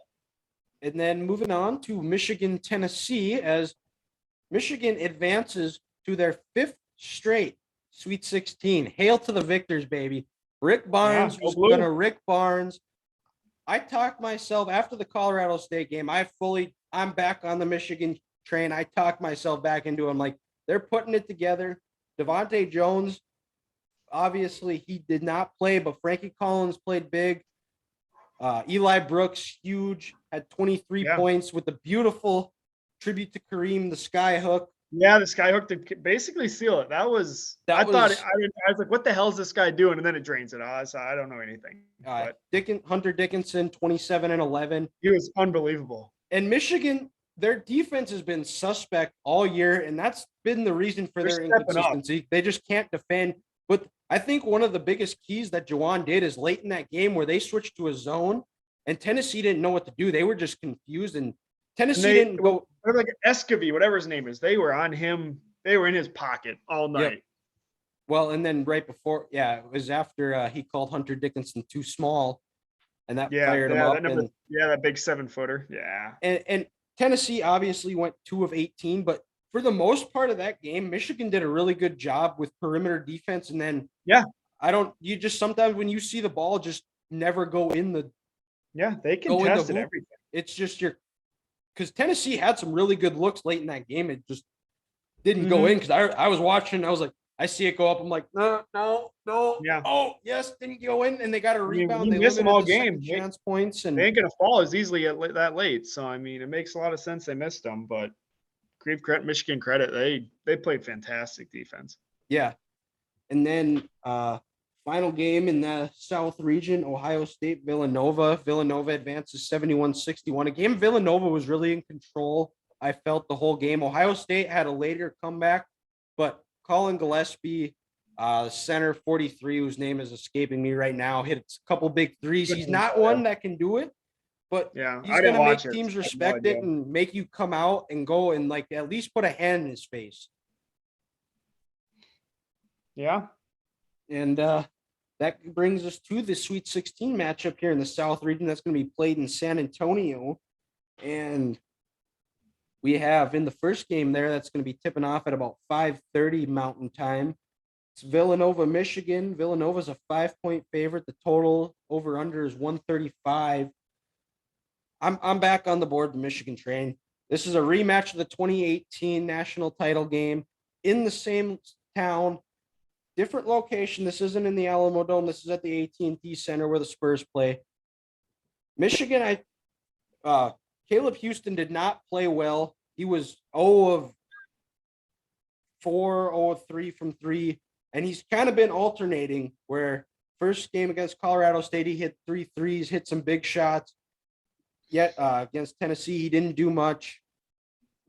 And then moving on to Michigan, Tennessee, as Michigan advances to their 5th straight Sweet 16. Hail to the victors, baby. Rick Barnes Go was Blue. going to Rick Barnes. I talked myself after the Colorado State game. I'm back on the Michigan train. I talked myself back into it. I'm like, they're putting it together. Davantae Jones, obviously, he did not play, but Frankie Collins played big. Eli Brooks, huge, had 23 points with the beautiful tribute to Kareem, the sky hook. Yeah, the sky hook to basically seal it. I was like, what the hell is this guy doing? And then it drains it. I don't know anything. But Hunter Dickinson, 27 and 11. He was unbelievable. And Michigan, their defense has been suspect all year, and that's been the reason for their inconsistency. They just can't defend. But I think one of the biggest keys that Juwan did is late in that game where they switched to a zone, and Tennessee didn't know what to do. They were just confused, and Tennessee didn't go. Like Escovy, whatever his name is. They were on him. They were in his pocket all night. Yep. Well, and then right before, it was after he called Hunter Dickinson too small, and that fired him up. That big 7-footer. Yeah. And Tennessee obviously went 2 of 18, but for the most part of that game, Michigan did a really good job with perimeter defense. And then, you just sometimes when you see the ball just never go in the. Yeah, they contested everything. It's just because Tennessee had some really good looks late in that game. It just didn't go in because I was watching. I was like, I see it go up. I'm like, no. Yeah. Oh, yes, didn't go in, and they got a rebound. They miss them all game. Chance points, and they ain't gonna fall as easily that late. So I mean, it makes a lot of sense they missed them. But Michigan credit, they played fantastic defense. Yeah, and then final game in the South region, Ohio State, Villanova. Villanova advances 71-61. A game Villanova was really in control. I felt the whole game. Ohio State had a later comeback, but Colin Gillespie, center 43, whose name is escaping me right now, hit a couple big threes. He's not one that can do it, but he's going to make teams respect it and make you come out and go and like at least put a hand in his face. Yeah. And that brings us to the Sweet 16 matchup here in the South region. That's going to be played in San Antonio. And we have in the first game there, that's going to be tipping off at about 5:30 Mountain Time. It's Villanova, Michigan. Villanova's a 5-point favorite. The total over under is 135. I'm back on the board, the Michigan train. This is a rematch of the 2018 national title game in the same town, different location. This isn't in the Alamo Dome. This is at the AT&T Center where the Spurs play. Michigan, Caleb Houston did not play well. He was 0 of 4, 0 of 3 from 3, and he's kind of been alternating where first game against Colorado State, he hit 3 threes, hit some big shots. Yet against Tennessee, he didn't do much.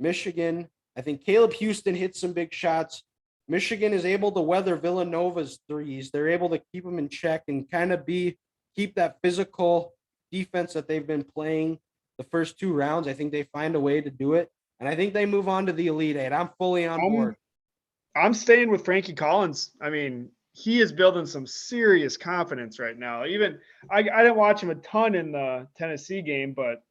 Michigan, I think Caleb Houston hit some big shots. Michigan is able to weather Villanova's threes. They're able to keep them in check and kind of keep that physical defense that they've been playing the first 2 rounds. I think they find a way to do it. And I think they move on to the Elite Eight. I'm fully on board. I'm staying with Frankie Collins. I mean, he is building some serious confidence right now. Even I didn't watch him a ton in the Tennessee game, but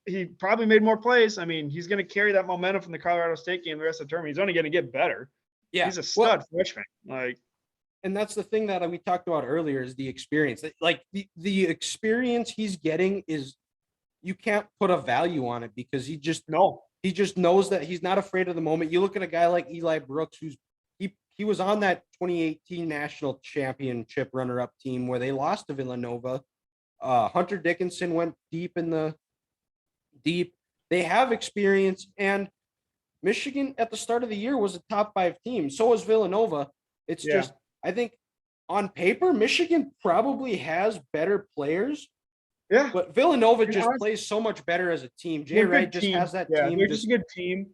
he probably made more plays. I mean, he's going to carry that momentum from the Colorado State game the rest of the tournament. He's only going to get better. Yeah, he's a stud freshman. And that's the thing that we talked about earlier is the experience. Like the experience he's getting is you can't put a value on it because he just knows that he's not afraid of the moment. You look at a guy like Eli Brooks, who's he was on that 2018 national championship runner-up team where they lost to Villanova. Hunter Dickinson went deep. They have experience, and Michigan at the start of the year was a top 5 team. So was Villanova. It's just, I think on paper, Michigan probably has better players. Yeah. But Villanova just plays so much better as a team. Jay Wright just has that team. They're just a good team.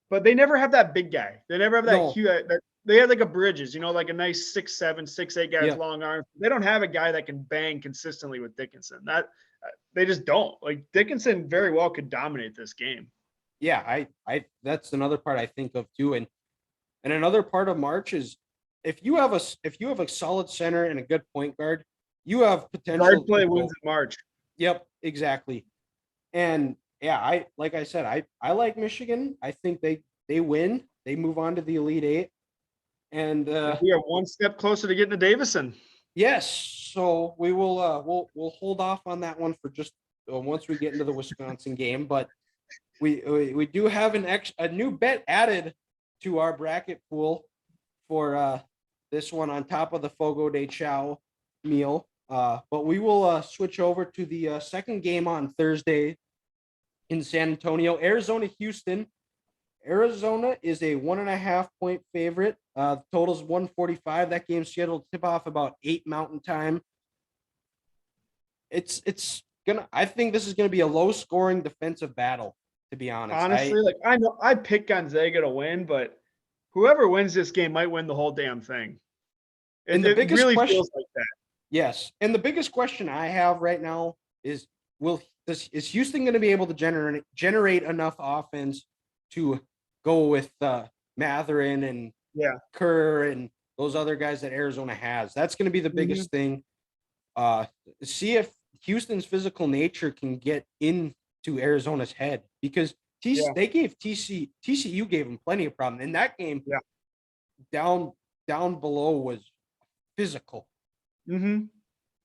But they never have that big guy. They never have that they had like a Bridges, like a nice 6'7", 6'8" guy with Yeah. long arms. They don't have a guy that can bang consistently with Dickinson. They just don't. Like Dickinson very well could dominate this game. Yeah, I that's another part I think of too. And another part of March is if you have a solid center and a good point guard, you have potential. Guard play wins in March. Yep, exactly. And yeah, like I said, I like Michigan. I think they win. They move on to the Elite Eight. And we are one step closer to getting to Davison. Yes, so we will we'll hold off on that one for just once we get into the Wisconsin game. But we do have a new bet added to our bracket pool for this one on top of the Fogo de Chao meal. But we will switch over to the second game on Thursday in San Antonio, Arizona, Houston. Arizona is a 1.5 point favorite. Total's 145. That game's scheduled to tip off about 8 Mountain Time. I think this is gonna be a low scoring defensive battle, to be honest. Honestly, I know I picked Gonzaga to win, but whoever wins this game might win the whole damn thing. And the biggest really question, feels like that. Yes. And the biggest question I have right now is is Houston going to be able to generate enough offense to go with Matherin and Kerr and those other guys that Arizona has? That's going to be the biggest thing. See if Houston's physical nature can get into Arizona's head, because they gave TCU gave them plenty of problem in that game. Down below was physical.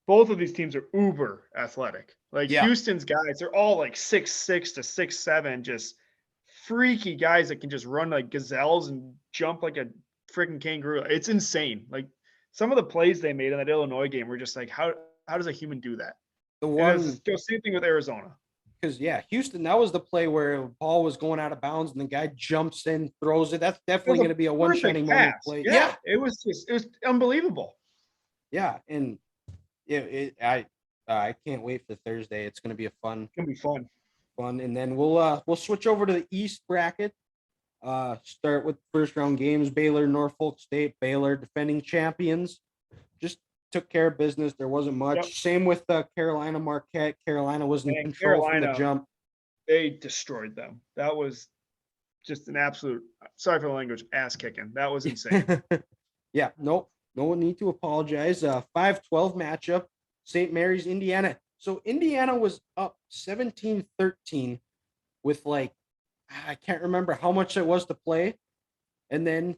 Both of these teams are uber athletic. Like Houston's guys, they're all like 6'6" to 6'7", just freaky guys that can just run like gazelles and jump like a freaking kangaroo. It's insane. Like some of the plays they made in that Illinois game were just like, how does a human do that? Same thing with Arizona. Because Houston, that was the play where the ball was going out of bounds and the guy jumps in, throws it. That's definitely going to be a one shining moment play. Yeah, it was unbelievable. Yeah, and I can't wait for Thursday. It's going to be It's going to be fun. And then we'll switch over to the East bracket. Start with first round games. Baylor, Norfolk State. Baylor, defending champions, just took care of business. There wasn't much. Same with Carolina, Marquette. Carolina was in control from the jump. They destroyed them. That was just an absolute, sorry for the language, ass kicking. That was insane. No need to apologize. 5-12 matchup, St. Mary's, Indiana. So Indiana was up 17-13 with I can't remember how much it was to play. And then,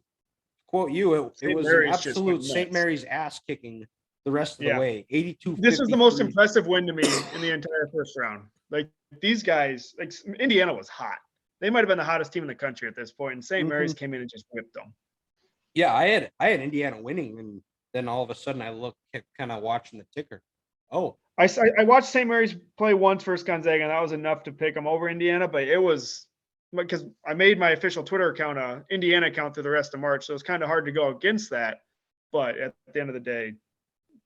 quote you, it was an absolute St. Mary's ass kicking the rest of the way. 82. This was the most impressive win to me in the entire first round. Like these guys, like Indiana was hot. They might have been the hottest team in the country at this point, and St. Mary's came in and just whipped them. Yeah, I had Indiana winning, and then all of a sudden I kept kind of watching the ticker. Oh, I watched St. Mary's play once versus Gonzaga, and that was enough to pick them over Indiana. But it was because I made my official Twitter account Indiana account through the rest of March, so it's kind of hard to go against that. But at the end of the day,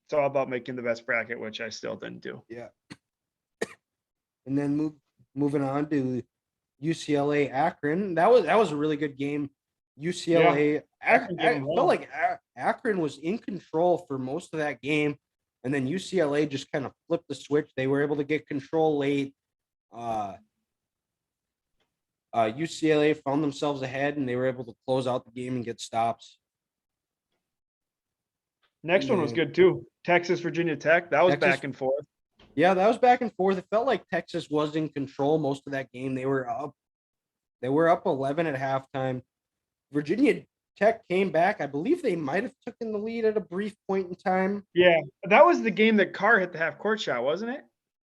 it's all about making the best bracket, which I still didn't do. Yeah. And then moving on to UCLA Akron. That was a really good game. UCLA, I felt like Akron was in control for most of that game, and then UCLA just kind of flipped the switch. They were able to get control late. UCLA found themselves ahead, and they were able to close out the game and get stops. Next one was good too. Texas, Virginia Tech. That was back and forth. Yeah, that was back and forth. It felt like Texas was in control most of that game. They were up 11 at halftime. Virginia Tech came back. I believe they might have taken the lead at a brief point in time. Yeah, that was the game that Carr hit the half court shot, wasn't it?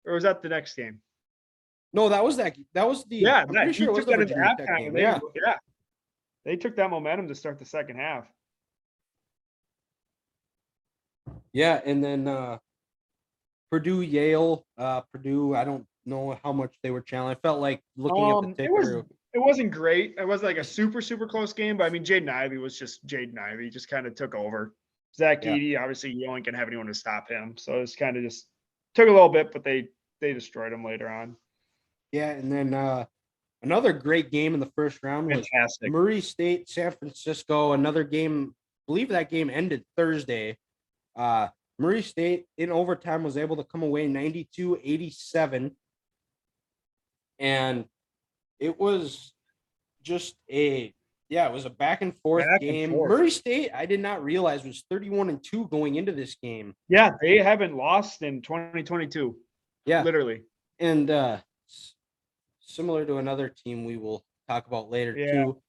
Or was that the next game? No, that was the. Yeah, I'm pretty sure it was the Virginia Tech game. Yeah, they took that momentum to start the second half. Yeah, and then Purdue, Yale, Purdue. I don't know how much they were challenged. I felt like looking at the ticker. It wasn't great. It wasn't like a super, super close game, but I mean, Jaden Ivey was just Jaden Ivey. He just kind of took over. Zach Edey, obviously, you only can have anyone to stop him. So it's kind of just took a little bit, but they destroyed him later on. Yeah, and then another great game in the first round was Murray State, San Francisco. Another game believe that game ended Thursday. Murray State in overtime was able to come away 92-87. And it was just it was a back and forth game. Murray State, I did not realize, was 31-2 going into this game. Yeah, they haven't lost in 2022. Yeah, literally. And similar to another team we will talk about later too.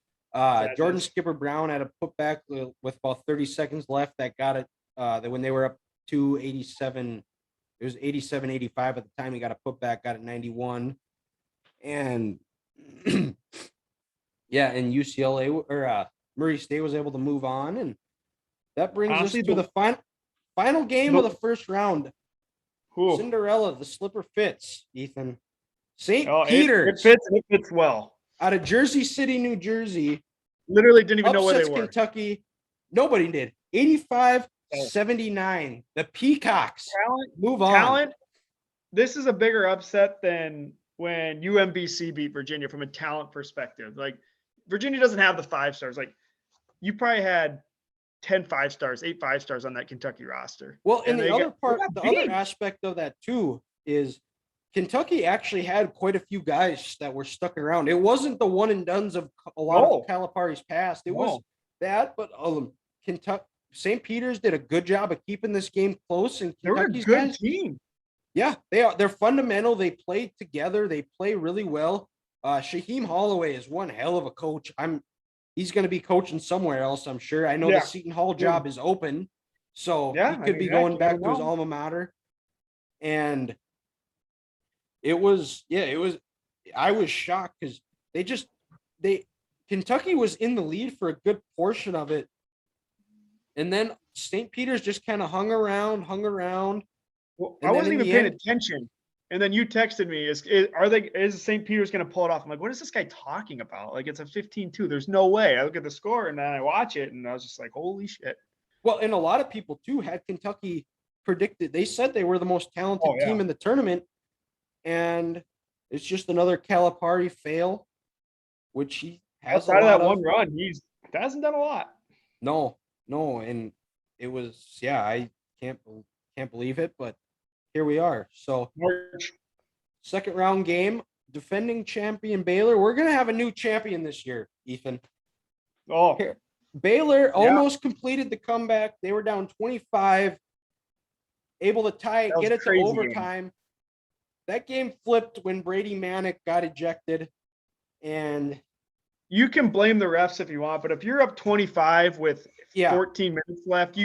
Jordan Skipper Brown had a putback with about 30 seconds left that got it. When they were up to 87, it was 87-85 at the time. He got a putback, got it 91, and and UCLA or Murray State was able to move on, and that brings us to the final game of the first round. Cinderella, the slipper fits, Ethan. St. Peter's. It fits well. Out of Jersey City, New Jersey. Literally didn't even know where they were. Kentucky. Nobody did. 85-79. The Peacocks move on. Talent. This is a bigger upset than when UMBC beat Virginia from a talent perspective. Like, Virginia doesn't have the 5 stars. Like, you probably had 10 5-stars, 8 5-stars on that Kentucky roster. Well, and the other aspect of that too is Kentucky actually had quite a few guys that were stuck around. It wasn't the one and dones of a lot of Calipari's past. It was that, but Kentucky, St. Peter's did a good job of keeping this game close, and Kentucky's they're a good team. Yeah, they are. They're fundamental. They play together. They play really well. Shaheem Holloway is one hell of a coach. He's going to be coaching somewhere else, I'm sure. I know the Seton Hall job is open, so he could be going back to his alma mater. And I was shocked because Kentucky was in the lead for a good portion of it. And then St. Peter's just kind of hung around. Well, I wasn't even paying attention. And then you texted me, is St. Peter's going to pull it off? I'm like, what is this guy talking about? Like, it's a 15-2. There's no way. I look at the score and then I watch it and I was just like, holy shit. Well, and a lot of people too had Kentucky predicted. They said they were the most talented team in the tournament. And it's just another Calipari fail, which he has outside of that one run. He hasn't done a lot. No. And it was, I can't believe it, but here we are. So second round game, defending champion Baylor. We're going to have a new champion this year, Ethan. Baylor almost completed the comeback. They were down 25, able to tie it, get it to overtime. Game. That game flipped when Brady Manick got ejected. And you can blame the refs if you want, but if you're up 25 with 14 minutes left,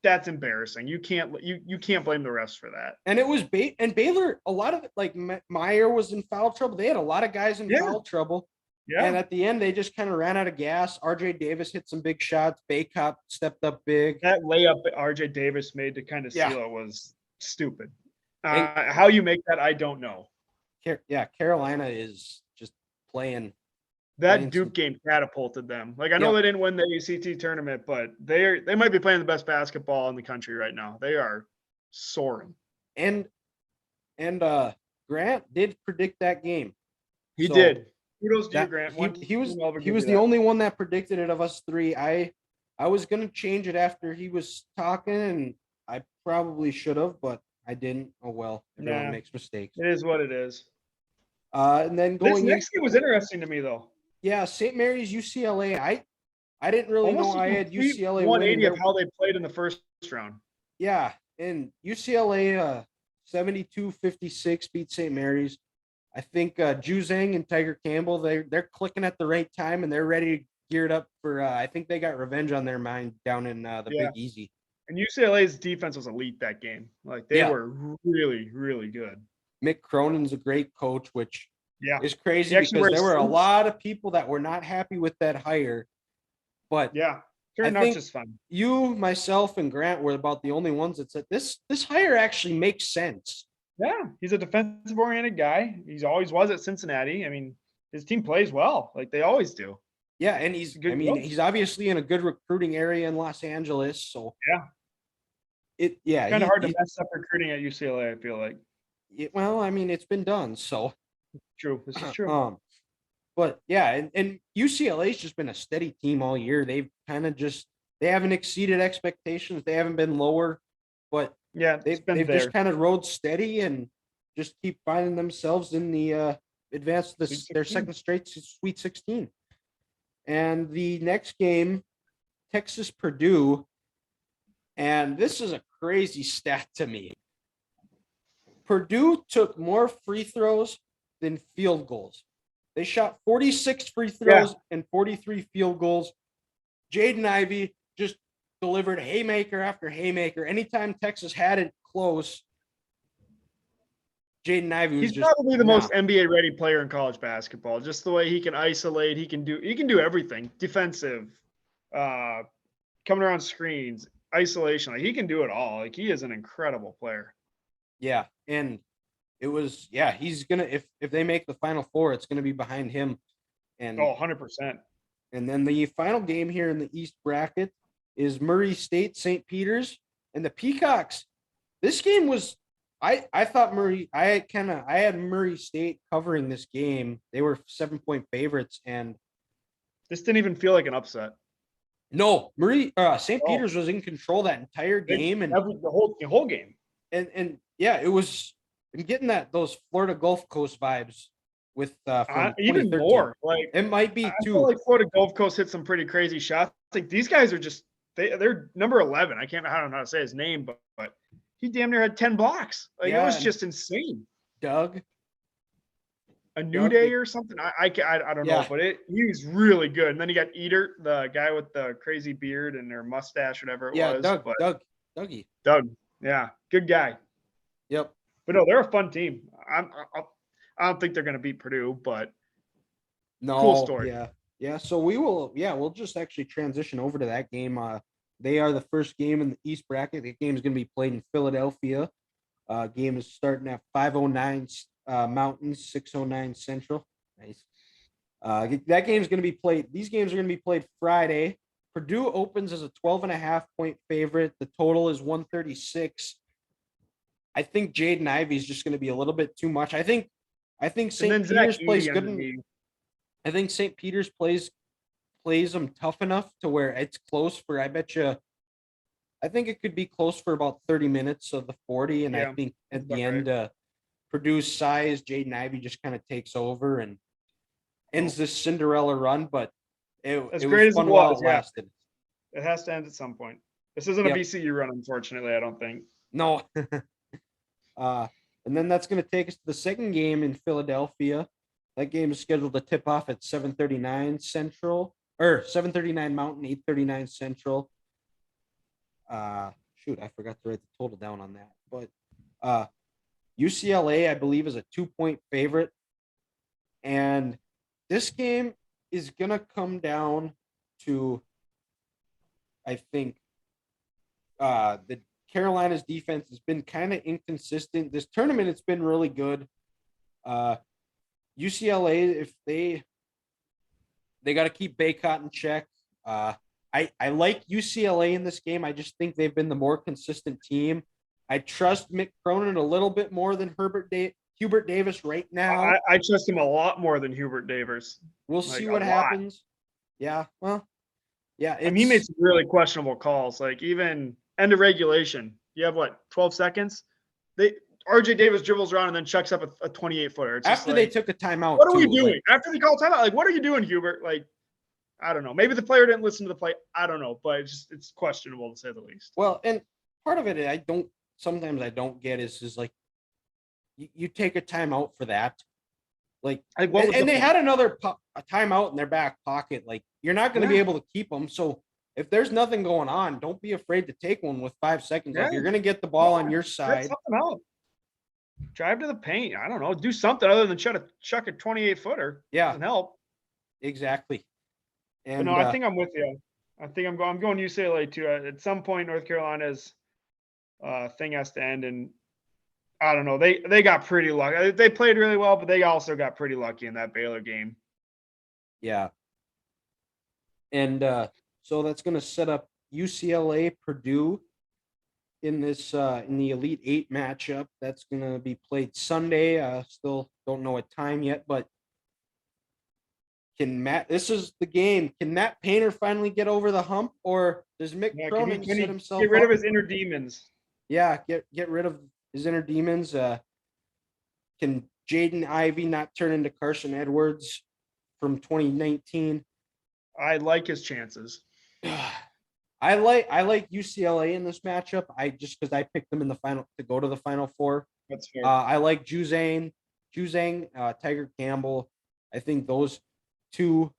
that's embarrassing. You can't blame the refs for that. And it was Baylor, a lot of it, like Meyer was in foul trouble. They had a lot of guys in foul trouble. Yeah. And at the end, they just kind of ran out of gas. RJ Davis hit some big shots. Baycott stepped up big. That layup that RJ Davis made to kind of seal it was stupid. How you make that, I don't know. Carolina is just playing. That Duke game catapulted them. Like, I know they didn't win the ACT tournament, but they might be playing the best basketball in the country right now. They are soaring. And Grant did predict that game. He did. Kudos to you, Grant. He was the only one that predicted it of us three. I was gonna change it after he was talking, and I probably should have, but I didn't. Oh well, everyone makes mistakes. It is what it is. And then this next game was interesting to me though. Yeah, St. Mary's UCLA. I didn't really know I had UCLA 180 of how they played in the first round. Yeah, and UCLA 72-56 beat St. Mary's. I think Juzang and Tiger Campbell, they're clicking at the right time and they're ready, geared up for I think they got revenge on their mind down in the Big Easy. And UCLA's defense was elite that game. Like, they were really, really good. Mick Cronin's a great coach, which is crazy because there were a lot of people that were not happy with that hire. But turned out just fun. You, myself, and Grant were about the only ones that said this hire actually makes sense. Yeah, he's a defensive-oriented guy. He's always was at Cincinnati. I mean, his team plays well, like they always do. Yeah, and he's he's obviously in a good recruiting area in Los Angeles. So kind of hard to mess up recruiting at UCLA, I feel like. Well, I mean, it's been done, so true. This is true. But yeah, and UCLA's just been a steady team all year. They've kind of just they haven't exceeded expectations. They haven't been lower, but Yeah, it's been they've there. just kind of rode steady and just keep finding themselves in the advance to their second straight Sweet 16. And the next game, Texas Purdue, and this is a crazy stat to me. Purdue took more free throws than field goals. They shot 46 free throws and 43 field goals. Jaden Ivey just delivered haymaker after haymaker. Anytime Texas had it close, Jaden Ivey was He's probably the most nah. NBA ready player in college basketball. Just the way he can isolate, he can do everything. Defensive, coming around screens, isolation. Like he can do it all. Like he is an incredible player. Yeah, and it was he's gonna if they make the Final Four, it's gonna be behind him. And 100%. And then the final game here in the East bracket is Murray State St. Peter's and the Peacocks. This game was I thought I had Murray State covering this game. They were 7-point favorites, and this didn't even feel like an upset. No, St. Peter's was in control that entire game and the whole game. And yeah, it was. I'm getting those Florida Gulf Coast vibes with from even more. Like it might be I too. feel like Florida Gulf Coast hit some pretty crazy shots. Like these guys are just they're number 11. I don't know how to say his name, but he damn near had 10 blocks. Like it was just insane. Doug, a new day or something. I don't know, but he was really good. And then you got Eater, the guy with the crazy beard and their mustache, whatever it was. Dougie. Doug, yeah, good guy. Yep. But no, they're a fun team. I don't think they're going to beat Purdue, but cool story. Yeah. So we'll just actually transition over to that game. They are the first game in the East bracket. The game is going to be played in Philadelphia. Game is starting at 5:09 Mountain, 6:09 Central. Nice. That game is going to be played. These games are going to be played Friday. Purdue opens as a 12.5-point favorite. The total is 136. I think Jaden Ivey is just going to be a little bit too much. I think St. Peter's plays good. I think St. Peter's plays them tough enough to where it's close for. I think it could be close for about 30 minutes of the 40, and I think at the end, Purdue's size, Jaden Ivey just kind of takes over and ends this Cinderella run. But it was fun while it lasted. It has to end at some point. This isn't a VCU run, unfortunately. I don't think. No. And then that's going to take us to the second game in Philadelphia. That game is scheduled to tip off at 7:39 Central, or 7:39 Mountain, 8:39 Central. Shoot, I forgot to write the total down on that. But UCLA, I believe, is a 2-point favorite. And this game is going to come down to, I think, the Carolina's defense has been kind of inconsistent. This tournament, it's been really good. UCLA, if they got to keep Baycott in check. I like UCLA in this game. I just think they've been the more consistent team. I trust Mick Cronin a little bit more than Hubert Davis right now. I trust him a lot more than Hubert Davis. We'll see what happens. Yeah, well, yeah. And he made some really questionable calls. Like even end of regulation, you have 12 seconds? RJ Davis dribbles around and then chucks up a 28-footer. After they took a timeout. What are we doing? After they call timeout, what are you doing, Hubert? I don't know. Maybe the player didn't listen to the play. I don't know, but it's questionable to say the least. Well, and part of it sometimes I don't get is like you take a timeout for that. And they had another a timeout in their back pocket. Like you're not going to be able to keep them. So if there's nothing going on, don't be afraid to take one with 5 seconds. Like you're going to get the ball on your side. Something else. Drive to the paint. I don't know. Do something other than chuck a 28-footer. Yeah. Doesn't help. Exactly. And no, I think I'm with you. I think I'm going UCLA too. At some point, North Carolina's thing has to end, and I don't know. They got pretty lucky. They played really well, but they also got pretty lucky in that Baylor game. Yeah. And so that's going to set up UCLA Purdue in this in the Elite Eight matchup. That's going to be played Sunday. Still don't know what time yet, but This is the game. Can Matt Painter finally get over the hump, or does Mick Cronin can he set himself get rid up? of his inner demons? Yeah, get rid of his inner demons. Can Jaden Ivey not turn into Carson Edwards from 2019? I like his chances. I like UCLA in this matchup. Because I picked them in the final to go to the Final Four. That's fair. I like Juzang, Tiger Campbell. I think those two.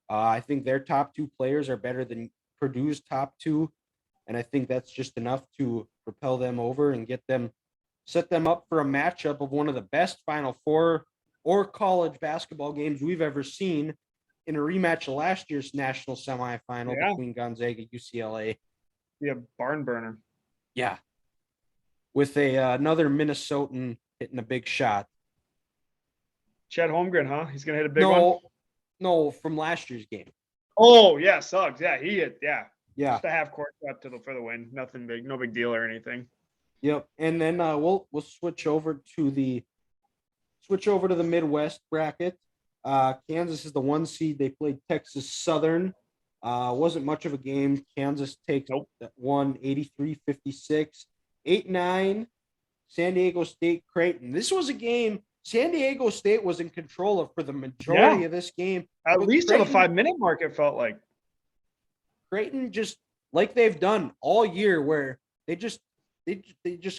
I think their top two players are better than Purdue's top two, and I think that's just enough to propel them over and set them up for a matchup of one of the best Final Four or college basketball games we've ever seen, in a rematch of last year's national semifinal between Gonzaga and UCLA. Yeah, barn burner. Yeah, with another Minnesotan hitting a big shot. Chad Holmgren, huh? He's gonna hit a big one. No, from last year's game. Oh yeah, Suggs. Yeah, he hit. Yeah. Just a half court shot for the win. Nothing big, no big deal or anything. Yep. And then we'll switch over to the Midwest bracket. Kansas is the 1 seed. They played Texas Southern. Wasn't much of a game. Kansas takes that one 83-56. 8-9. San Diego State Creighton. This was a game San Diego State was in control of for the majority of this game. At least to the 5-minute mark, it felt like. Creighton, just like they've done all year, where they just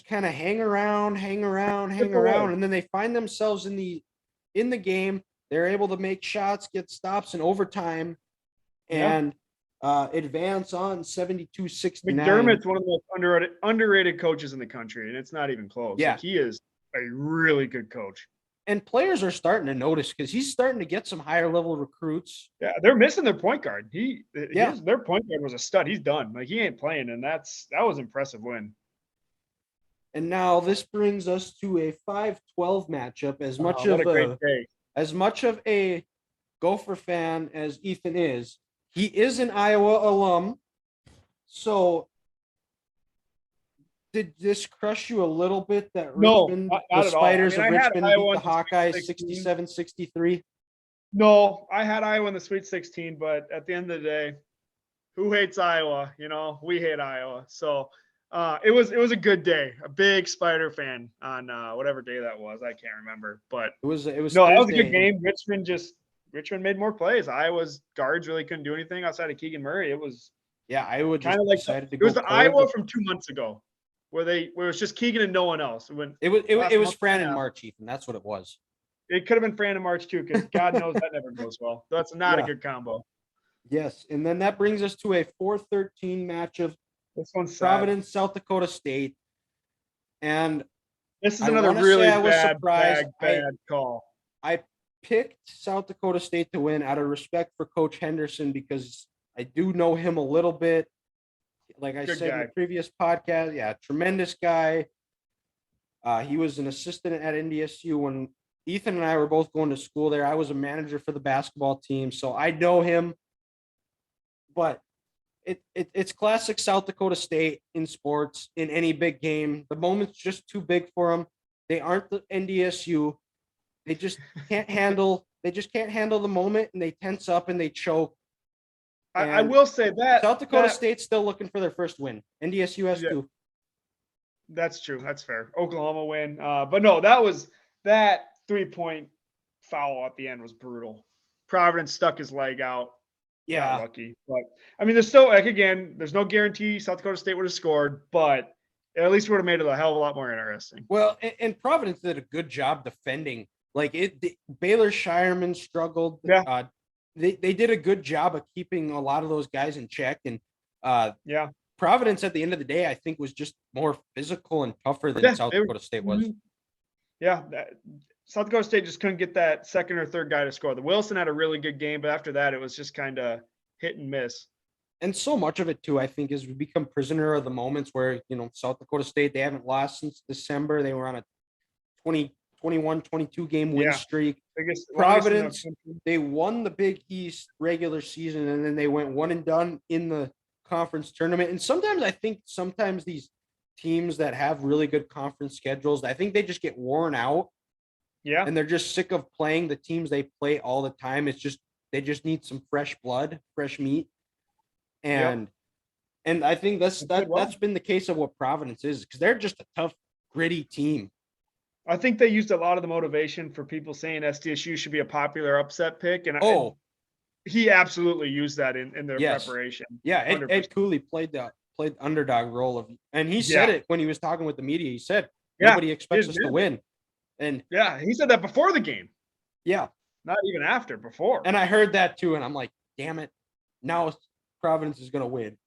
kind of hang around, and then they find themselves in the game. They're able to make shots, get stops in overtime, and advance on 72-69. McDermott's one of the most underrated coaches in the country, and it's not even close. Yeah. Like, he is a really good coach. And players are starting to notice because he's starting to get some higher level recruits. Yeah, they're missing their point guard. Their point guard was a stud. He's done. Like, he ain't playing, and that was impressive win. And now this brings us to a 5-12 matchup. As much of a Gopher fan as Ethan is, he is an Iowa alum. So did this crush you a little bit that Richmond, the Spiders of Richmond beat the Hawkeyes 67-63? No, I had Iowa in the Sweet 16, but at the end of the day, who hates Iowa? We hate Iowa. So it was a good day. A big Spider fan on whatever day that was. I can't remember, but it was. That was a good game. Richmond made more plays. Iowa's guards really couldn't do anything outside of Keegan Murray. It was Iowa kind of like it was the Iowa from 2 months ago, where it was just Keegan and no one else. It was Fran and March, Ethan. That's what it was. It could have been Fran and March too, because God knows that never goes well. That's not a good combo. Yes, and then that brings us to a 4-13 match of Providence, South Dakota State. And this is another really bad call. I picked South Dakota State to win out of respect for Coach Henderson, because I do know him a little bit. Like I said in the previous podcast, tremendous guy. He was an assistant at NDSU when Ethan and I were both going to school there. I was a manager for the basketball team, so I know him. But it's classic South Dakota State in sports, in any big game. The moment's just too big for them. They aren't the NDSU. They just can't handle the moment, and they tense up and they choke. And I will say that South Dakota State's still looking for their first win. NDSU has two. That's true. That's fair. Oklahoma win. But no, that 3-point foul at the end was brutal. Providence stuck his leg out. Yeah. Not lucky. But I mean, there's still, there's no guarantee South Dakota State would have scored, but at least would have made it a hell of a lot more interesting. Well, and Providence did a good job defending. Baylor Shireman struggled. Yeah. They did a good job of keeping a lot of those guys in check. And Providence, at the end of the day, I think was just more physical and tougher than South Dakota State was. Yeah. South Dakota State just couldn't get that second or third guy to score. The Wilson had a really good game, but after that, it was just kind of hit and miss. And so much of it, too, I think, is we become prisoner of the moments where, South Dakota State, they haven't lost since December. They were on a 21-22 game win streak. Providence, they won the Big East regular season, and then they went one and done in the conference tournament. And sometimes these teams that have really good conference schedules, I think they just get worn out. Yeah. And they're just sick of playing the teams they play all the time. It's just They just need some fresh blood, fresh meat. And I think that's been the case of what Providence is, because they're just a tough, gritty team. I think they used a lot of the motivation for people saying SDSU should be a popular upset pick. And he absolutely used that in their preparation. Yeah, Ed Cooley played the underdog role and he said it when he was talking with the media. He said nobody expects us to win. And he said that before the game. Yeah. Not even after, before. And I heard that too, and I'm like, damn it. Now Providence is gonna win.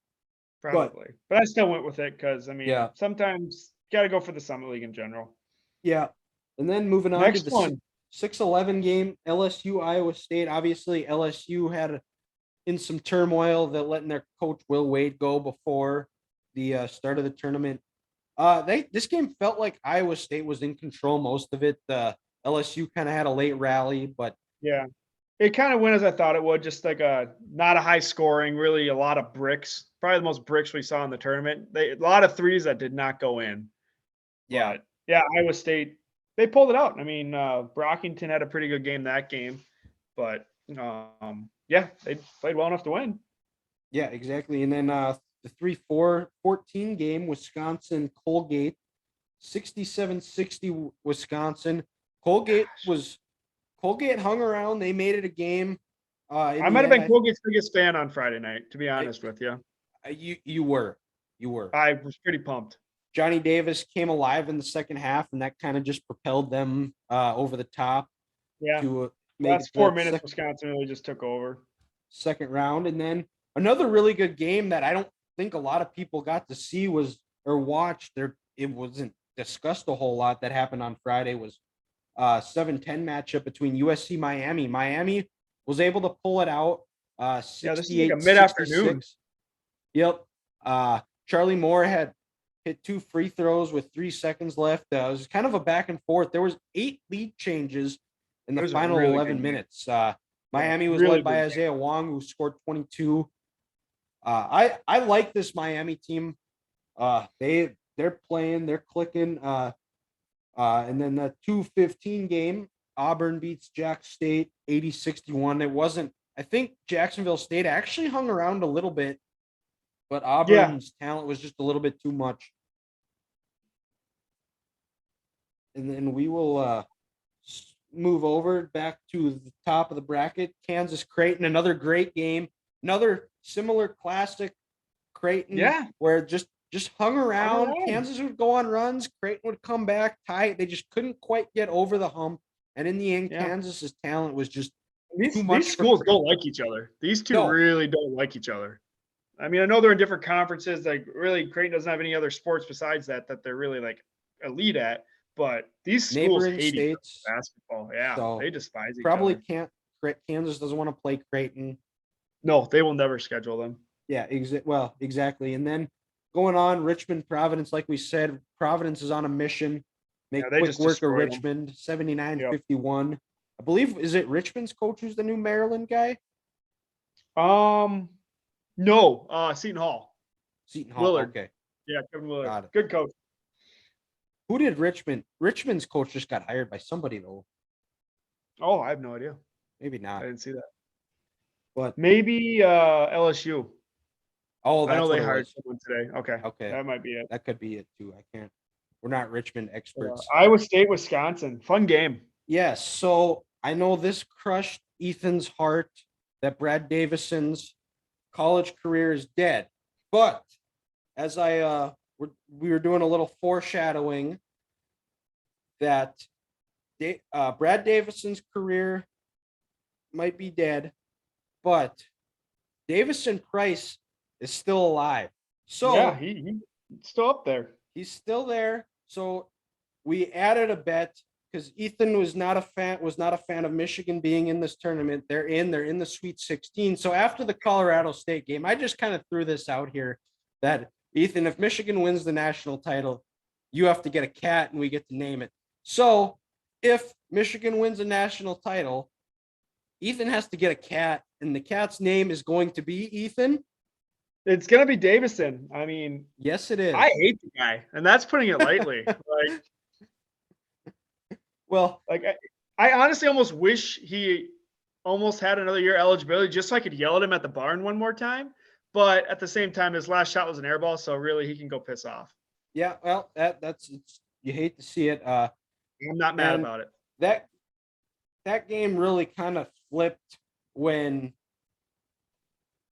Probably. But I still went with it because sometimes you gotta go for the Summit League in general. Yeah. And then moving on to the 6-11 game, LSU Iowa State. Obviously, LSU had in some turmoil that letting their coach Will Wade go before the start of the tournament. This game felt like Iowa State was in control most of it. LSU kind of had a late rally, but it kind of went as I thought it would. Just like not a high scoring, really a lot of bricks. Probably the most bricks we saw in the tournament. A lot of threes that did not go in. Yeah, Iowa State, they pulled it out. I mean, Brockington had a pretty good game that game, but they played well enough to win. Yeah, exactly. And then the 3-4-14 game, Wisconsin Colgate, 67-60 Wisconsin. Colgate hung around. They made it a game. I might have been Colgate's biggest fan on Friday night, to be honest with you. You were. I was pretty pumped. Johnny Davis came alive in the second half, and that kind of just propelled them over the top. Yeah. Last 4 minutes, Wisconsin really just took over. Second round. And then another really good game that I don't think a lot of people got to see or watch. It wasn't discussed a whole lot that happened on Friday was 7-10 matchup between USC Miami. Miami was able to pull it out. 68, this is like a mid-afternoon. Yep. Charlie Moore had hit 2 free throws with 3 seconds left. It was kind of a back and forth. There was 8 lead changes in the final 11 minutes. Miami was led by Isaiah Wong, who scored 22. I like this Miami team. They're playing, they're clicking. And then the 2-15 game, Auburn beats Jack State 80-61. I think Jacksonville State actually hung around a little bit, but Auburn's talent was just a little bit too much. And then we will move over back to the top of the bracket. Kansas Creighton, another great game, another similar classic Creighton, where just hung around. Kansas would go on runs. Creighton would come back tight. They just couldn't quite get over the hump. And in the end, Kansas's talent was just too much. These schools don't like each other. These two really don't like each other. I mean, I know they're in different conferences. Like, really, Creighton doesn't have any other sports besides that they're really like elite at. But these schools hate each other basketball. Yeah, so they despise each other. Kansas doesn't want to play Creighton. No, they will never schedule them. Yeah, exactly. And then going on, Richmond, Providence, like we said, Providence is on a mission. Make quick work of Richmond, 79-51. I believe, is it Richmond's coach who's the new Maryland guy? No, Seton Hall. Willard. Okay. Yeah, Kevin Willard. Good coach. Who did Richmond's coach just got hired by somebody, though. Oh, I have no idea. Maybe not. I didn't see that. But maybe LSU. Oh, I know they hired someone today. Okay. That might be it. That could be it, too. We're not Richmond experts. Iowa State, Wisconsin. Fun game. Yes. So I know this crushed Ethan's heart that Brad Davison's college career is dead. But as we were doing a little foreshadowing that Brad Davison's career might be dead, but Davison Price is still alive. So yeah, he's still up there. He's still there. So we added a bet because Ethan was not a fan of Michigan being in this tournament. They're in the Sweet 16. So after the Colorado State game, I just kind of threw this out here that Ethan, if Michigan wins the national title, you have to get a cat and we get to name it. So if Michigan wins a national title, Ethan has to get a cat, and the cat's name is going to be Ethan. It's going to be Davison. I mean, yes, it is. I hate the guy, and that's putting it lightly. I honestly almost wish he almost had another year eligibility just so I could yell at him at the barn one more time. But at the same time, his last shot was an air ball, so really he can go piss off. Yeah, well, that's you hate to see it. I'm not mad about it. That game really kind of flipped when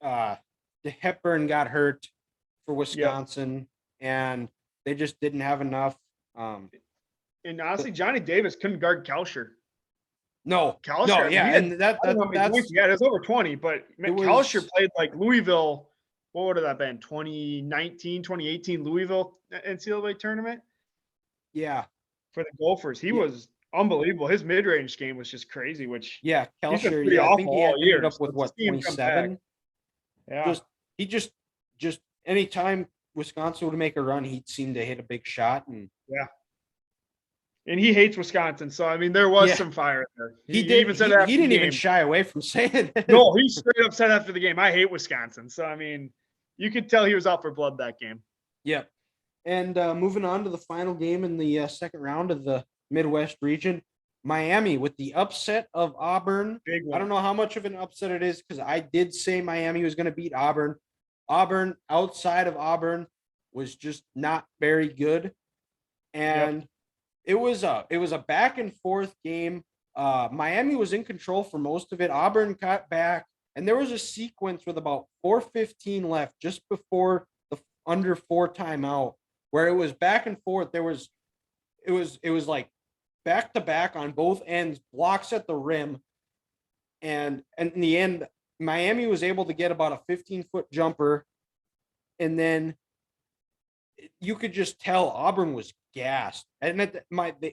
Hepburn got hurt for Wisconsin, and they just didn't have enough. And honestly, Johnny Davis couldn't guard Kalsher. Kalsher, No, yeah, and that's it was over 20, but Kalsher played like Louisville. What would have that been? 2019, 2018 Louisville NCAA tournament. Yeah, for the Gophers, he was unbelievable. His mid-range game was just crazy. Which Kalsher, I think he ended up with what 27. Yeah, just anytime Wisconsin would make a run, he'd seem to hit a big shot, and and he hates Wisconsin, so I mean there was some fire there. He didn't even shy away from saying it. No, he straight up said after the game, "I hate Wisconsin." So I mean, you could tell he was out for blood that game. Yep. And moving on to the final game in the second round of the Midwest region, Miami with the upset of Auburn. I don't know how much of an upset it is because I did say Miami was going to beat Auburn. Auburn, outside of Auburn, was just not very good. And it was a back and forth game. Miami was in control for most of it. Auburn got back, and there was a sequence with about 4:15 left just before the under 4 timeout where it was back and forth. It was like back to back on both ends, blocks at the rim. And in the end, Miami was able to get about a 15-foot jumper. And then you could just tell Auburn was gassed. And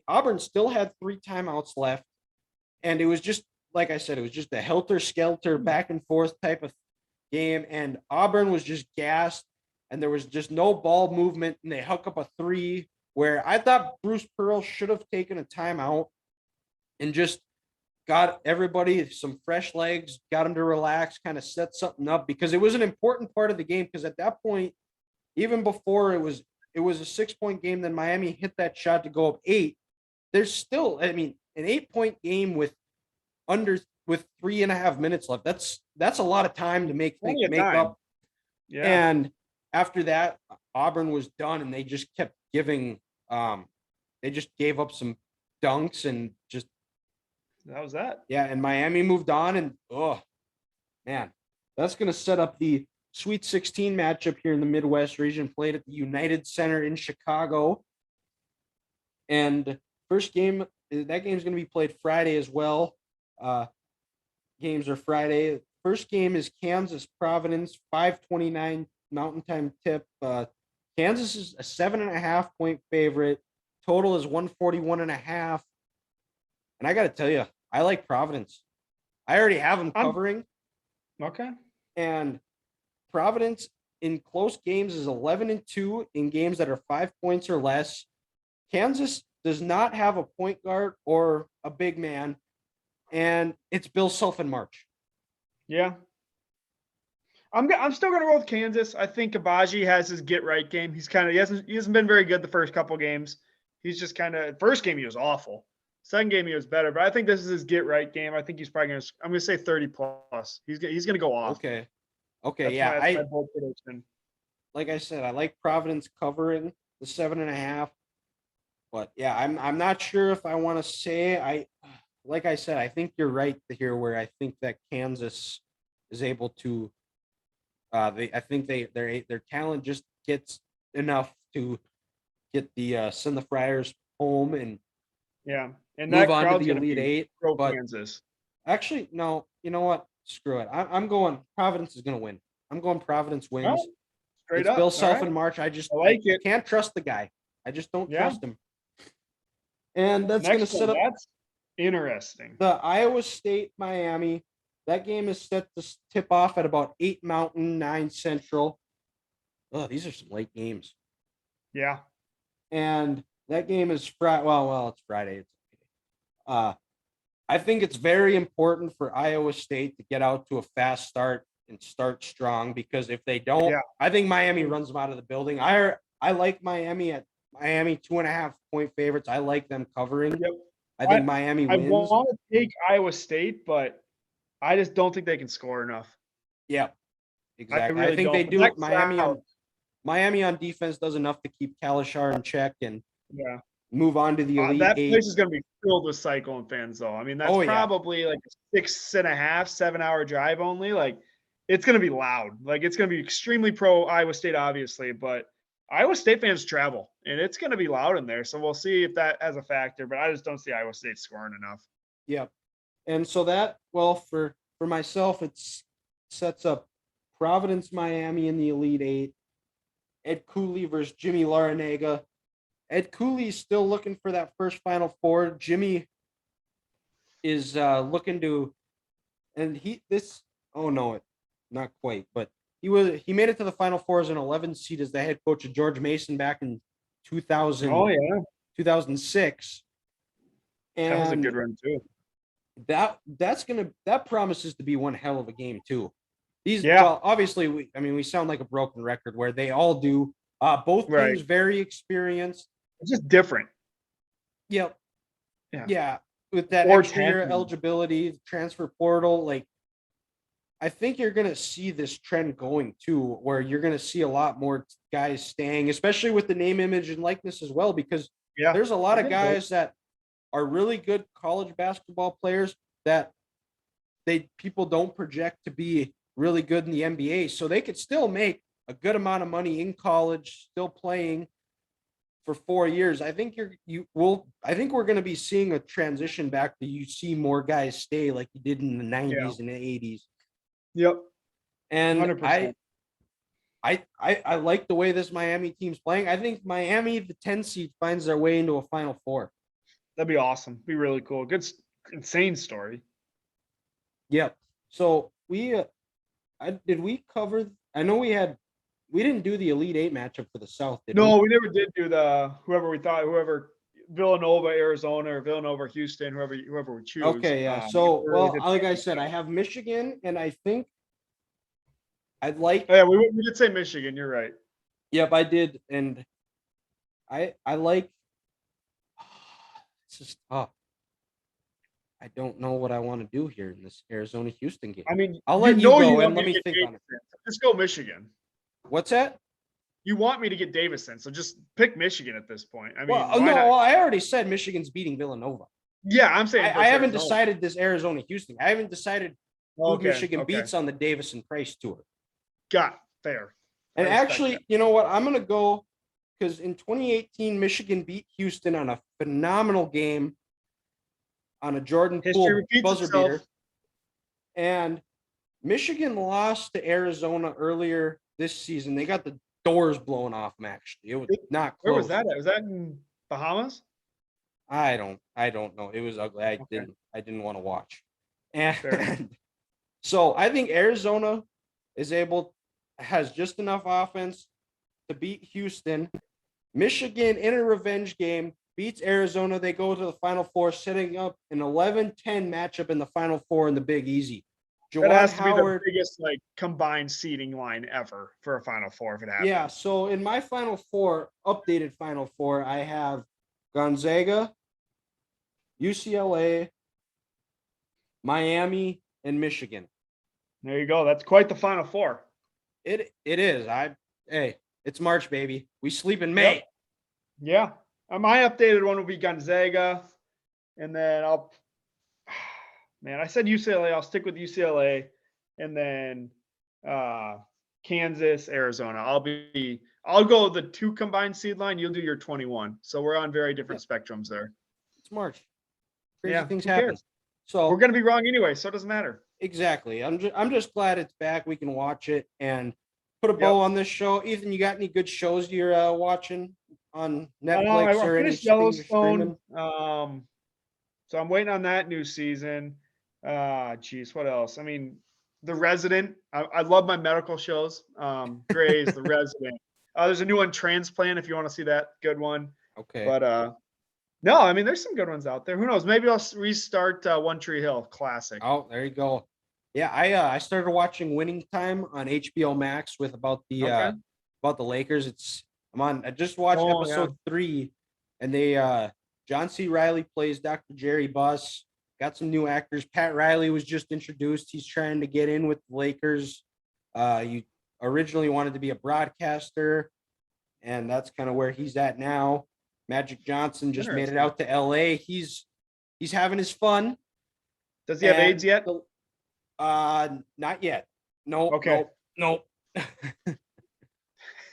Auburn still had 3 timeouts left. And it was just, like I said, it was just a helter-skelter back and forth type of game. And Auburn was just gassed. And there was just no ball movement. And they hook up a 3 where I thought Bruce Pearl should have taken a timeout and just got everybody some fresh legs, got them to relax, kind of set something up, because it was an important part of the game. Because at that point, even before it was a 6-point game, then Miami hit that shot to go up 8. There's still, I mean, an 8-point game with 3.5 minutes left. That's a lot of time to make up. Yeah. And after that, Auburn was done, and they just kept giving. They just gave up some dunks and just. That was that. Yeah, and Miami moved on, and man, that's going to set up the Sweet 16 matchup here in the Midwest region, played at the United Center in Chicago. And that game's going to be played Friday as well. Games are Friday. First game is Kansas Providence, 5:29 Mountain Time tip. Kansas is a 7.5-point favorite. Total is 141.5. And I got to tell you, I like Providence. I already have them covering. Okay. And Providence in close games is 11-2 in games that are 5 points or less. Kansas does not have a point guard or a big man, and it's Bill Self in March. Yeah. I'm still going to roll with Kansas. I think Abaji has his get right game. He hasn't been very good the first couple games. He's just first game he was awful. Second game he was better, but I think this is his get right game. I think he's probably going to. I'm going to say 30 plus. He's going to go off. Okay. That's my bold prediction. Like I said, I like Providence covering the 7.5. But yeah, I'm not sure if I want to say like I said, I think you're right here where I think that Kansas is able to. I think their talent just gets enough to get send the Friars home and move on to the Elite 8. But Kansas. Actually, no. You know what? Screw it. I'm going. Providence is going to win. I'm going Providence wins. Well, straight it's up. Bill Self in March. I can't trust the guy. I just don't trust him. And that's going to set up. That's interesting. The Iowa State Miami. That game is set to tip off at about 8 Mountain, 9 Central. Oh, these are some late games. Yeah. And that game is Friday. Well, it's Friday. I think it's very important for Iowa State to get out to a fast start and start strong, because if they don't, I think Miami runs them out of the building. I like Miami at 2.5-point favorites. I like them covering. Yep. I think Miami wins. I want to take Iowa State, but I just don't think they can score enough. Yeah, exactly. I really think don't. they But do. that crowd, Miami on defense does enough to keep Kalashar in check and yeah. move on to the Elite That Eight. place is going to be filled with Cyclone fans, though. I mean, that's probably like a 6.5, 7-hour drive only. Like, it's going to be loud. Like, it's going to be extremely pro Iowa State, obviously, but Iowa State fans travel, and it's going to be loud in there. So we'll see if that has a factor. But I just don't see Iowa State scoring enough. Yeah, and so that for myself, it sets up Providence, Miami in the Elite Eight. Ed Cooley versus Jimmy Larinaga. Ed Cooley's still looking for that first Final Four. Jimmy is looking to, and not quite, but he made it to the Final Four as an 11 seed as the head coach of George Mason back in 2000. Oh yeah, 2006. And that was a good run too. That promises to be one hell of a game too. Well, obviously we sound like a broken record where they all do. Both teams very experienced. It's just different. Yep. Yeah. Yeah. With that extra year eligibility, transfer portal, like I think you're gonna see this trend going too, where you're gonna see a lot more guys staying, especially with the name, image, and likeness as well, because there's a lot of guys that are really good college basketball players that people don't project to be really good in the NBA. So they could still make a good amount of money in college, still playing for 4 years. I think I think we're going to be seeing a transition back to you see more guys stay like you did in the 90s and the 80s. Yep. And 100%. I like the way this Miami team's playing. I think Miami, the 10 seed, finds their way into a Final Four. That'd be awesome. Be really cool. Good, insane story. Yep. So did we cover? I know we didn't do the Elite Eight matchup for the South. No, we never did do the whoever Villanova, Arizona, or Villanova, Houston, whoever we choose. Okay, yeah. Like I said, I have Michigan, and I think I'd like. Oh, yeah, we did say Michigan. You're right. Yep, I did, and I like. This is tough. I don't know what I want to do here in this Arizona-Houston game. I mean, I'll let you go and let me think on it. Just go Michigan. What's that? You want me to get Davison, so just pick Michigan at this point. I mean, I already said Michigan's beating Villanova. Yeah, I'm saying I haven't decided this Arizona-Houston. I haven't decided who Michigan beats on the Davison Price tour. Fair. And actually, you know what? I'm going to go because in 2018, Michigan beat Houston on a phenomenal game on a Jordan Poole buzzer beater. And Michigan lost to Arizona earlier this season. They got the doors blown off them, actually. It was not close. Where was that at? Was that in Bahamas? I don't know. It was ugly. I didn't want to watch. And so I think Arizona has just enough offense to beat Houston. Michigan in a revenge game beats Arizona. They go to the Final Four, setting up an 11-10 matchup in the Final Four in the Big Easy. That has to be the biggest combined seeding line ever for a Final Four if it happens. Yeah, so in my Final Four, updated Final Four, I have Gonzaga, UCLA, Miami, and Michigan. There you go. That's quite the Final Four. It is. It's March, baby. We sleep in May. Yep. Yeah. My updated one will be Gonzaga, and then I said UCLA. I'll stick with UCLA, and then Kansas, Arizona. I'll go the 2 combined seed line. You'll do your 21. So we're on very different spectrums there. It's March. Crazy things happen. So we're gonna be wrong anyway, so it doesn't matter. Exactly. I'm just glad it's back. We can watch it and put a bow on this show. Ethan, you got any good shows you're watching on Netflix or anything? Yellowstone. So I'm waiting on that new season. What else? I mean, The Resident. I love my medical shows. Grey's The Resident. There's a new one, Transplant, if you want to see that. Good one. Okay. But no, I mean, there's some good ones out there. Who knows? Maybe I'll restart One Tree Hill. Classic. Oh, there you go. Yeah, I started watching Winning Time on HBO Max with about the Lakers. I just watched episode 3, and they John C. Reilly plays Dr. Jerry Buss. got some new actors. Pat Riley was just introduced. He's trying to get in with the Lakers. You originally wanted to be a broadcaster, and that's kind of where he's at now. Magic Johnson just made it out to LA. He's having his fun. Does he have AIDS yet? Not yet. No. Okay. Nope.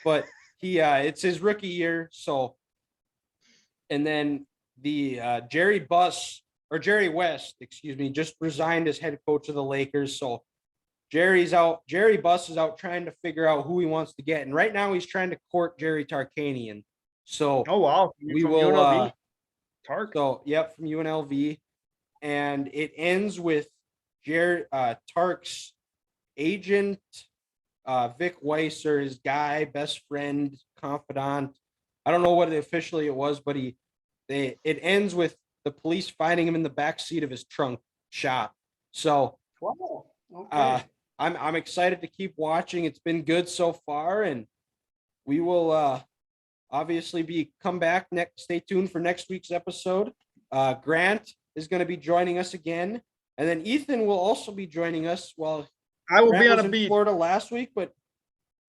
But he it's his rookie year, so. And then the Jerry West, just resigned as head coach of the Lakers. So Jerry's out. Jerry Buss is out trying to figure out who he wants to get, and right now he's trying to court Jerry Tarkanian. So oh wow, we from will. UNLV. Tark. So yep, from UNLV, and it ends with Tark's agent, Vic Weiser, his guy, best friend, confidant. I don't know what officially it was, but it ends with the police finding him in the back seat of his trunk shot. So wow. Okay. I'm excited to keep watching. It's been good so far, and we will obviously come back next. Stay tuned for next week's episode. Grant is going to be joining us again, and then Ethan will also be joining us. Well, I will Grant be on was a in beach. Florida last week, but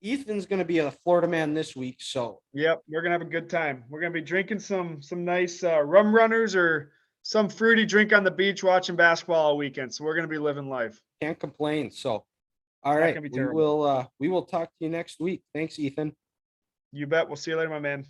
Ethan's going to be a Florida man this week. So yep, we're gonna have a good time. We're gonna be drinking some nice rum runners or some fruity drink on the beach, watching basketball all weekend. So we're gonna be living life. can't complain. So, all right, we will talk to you next week. Thanks, Ethan. You bet. We'll see you later, my man.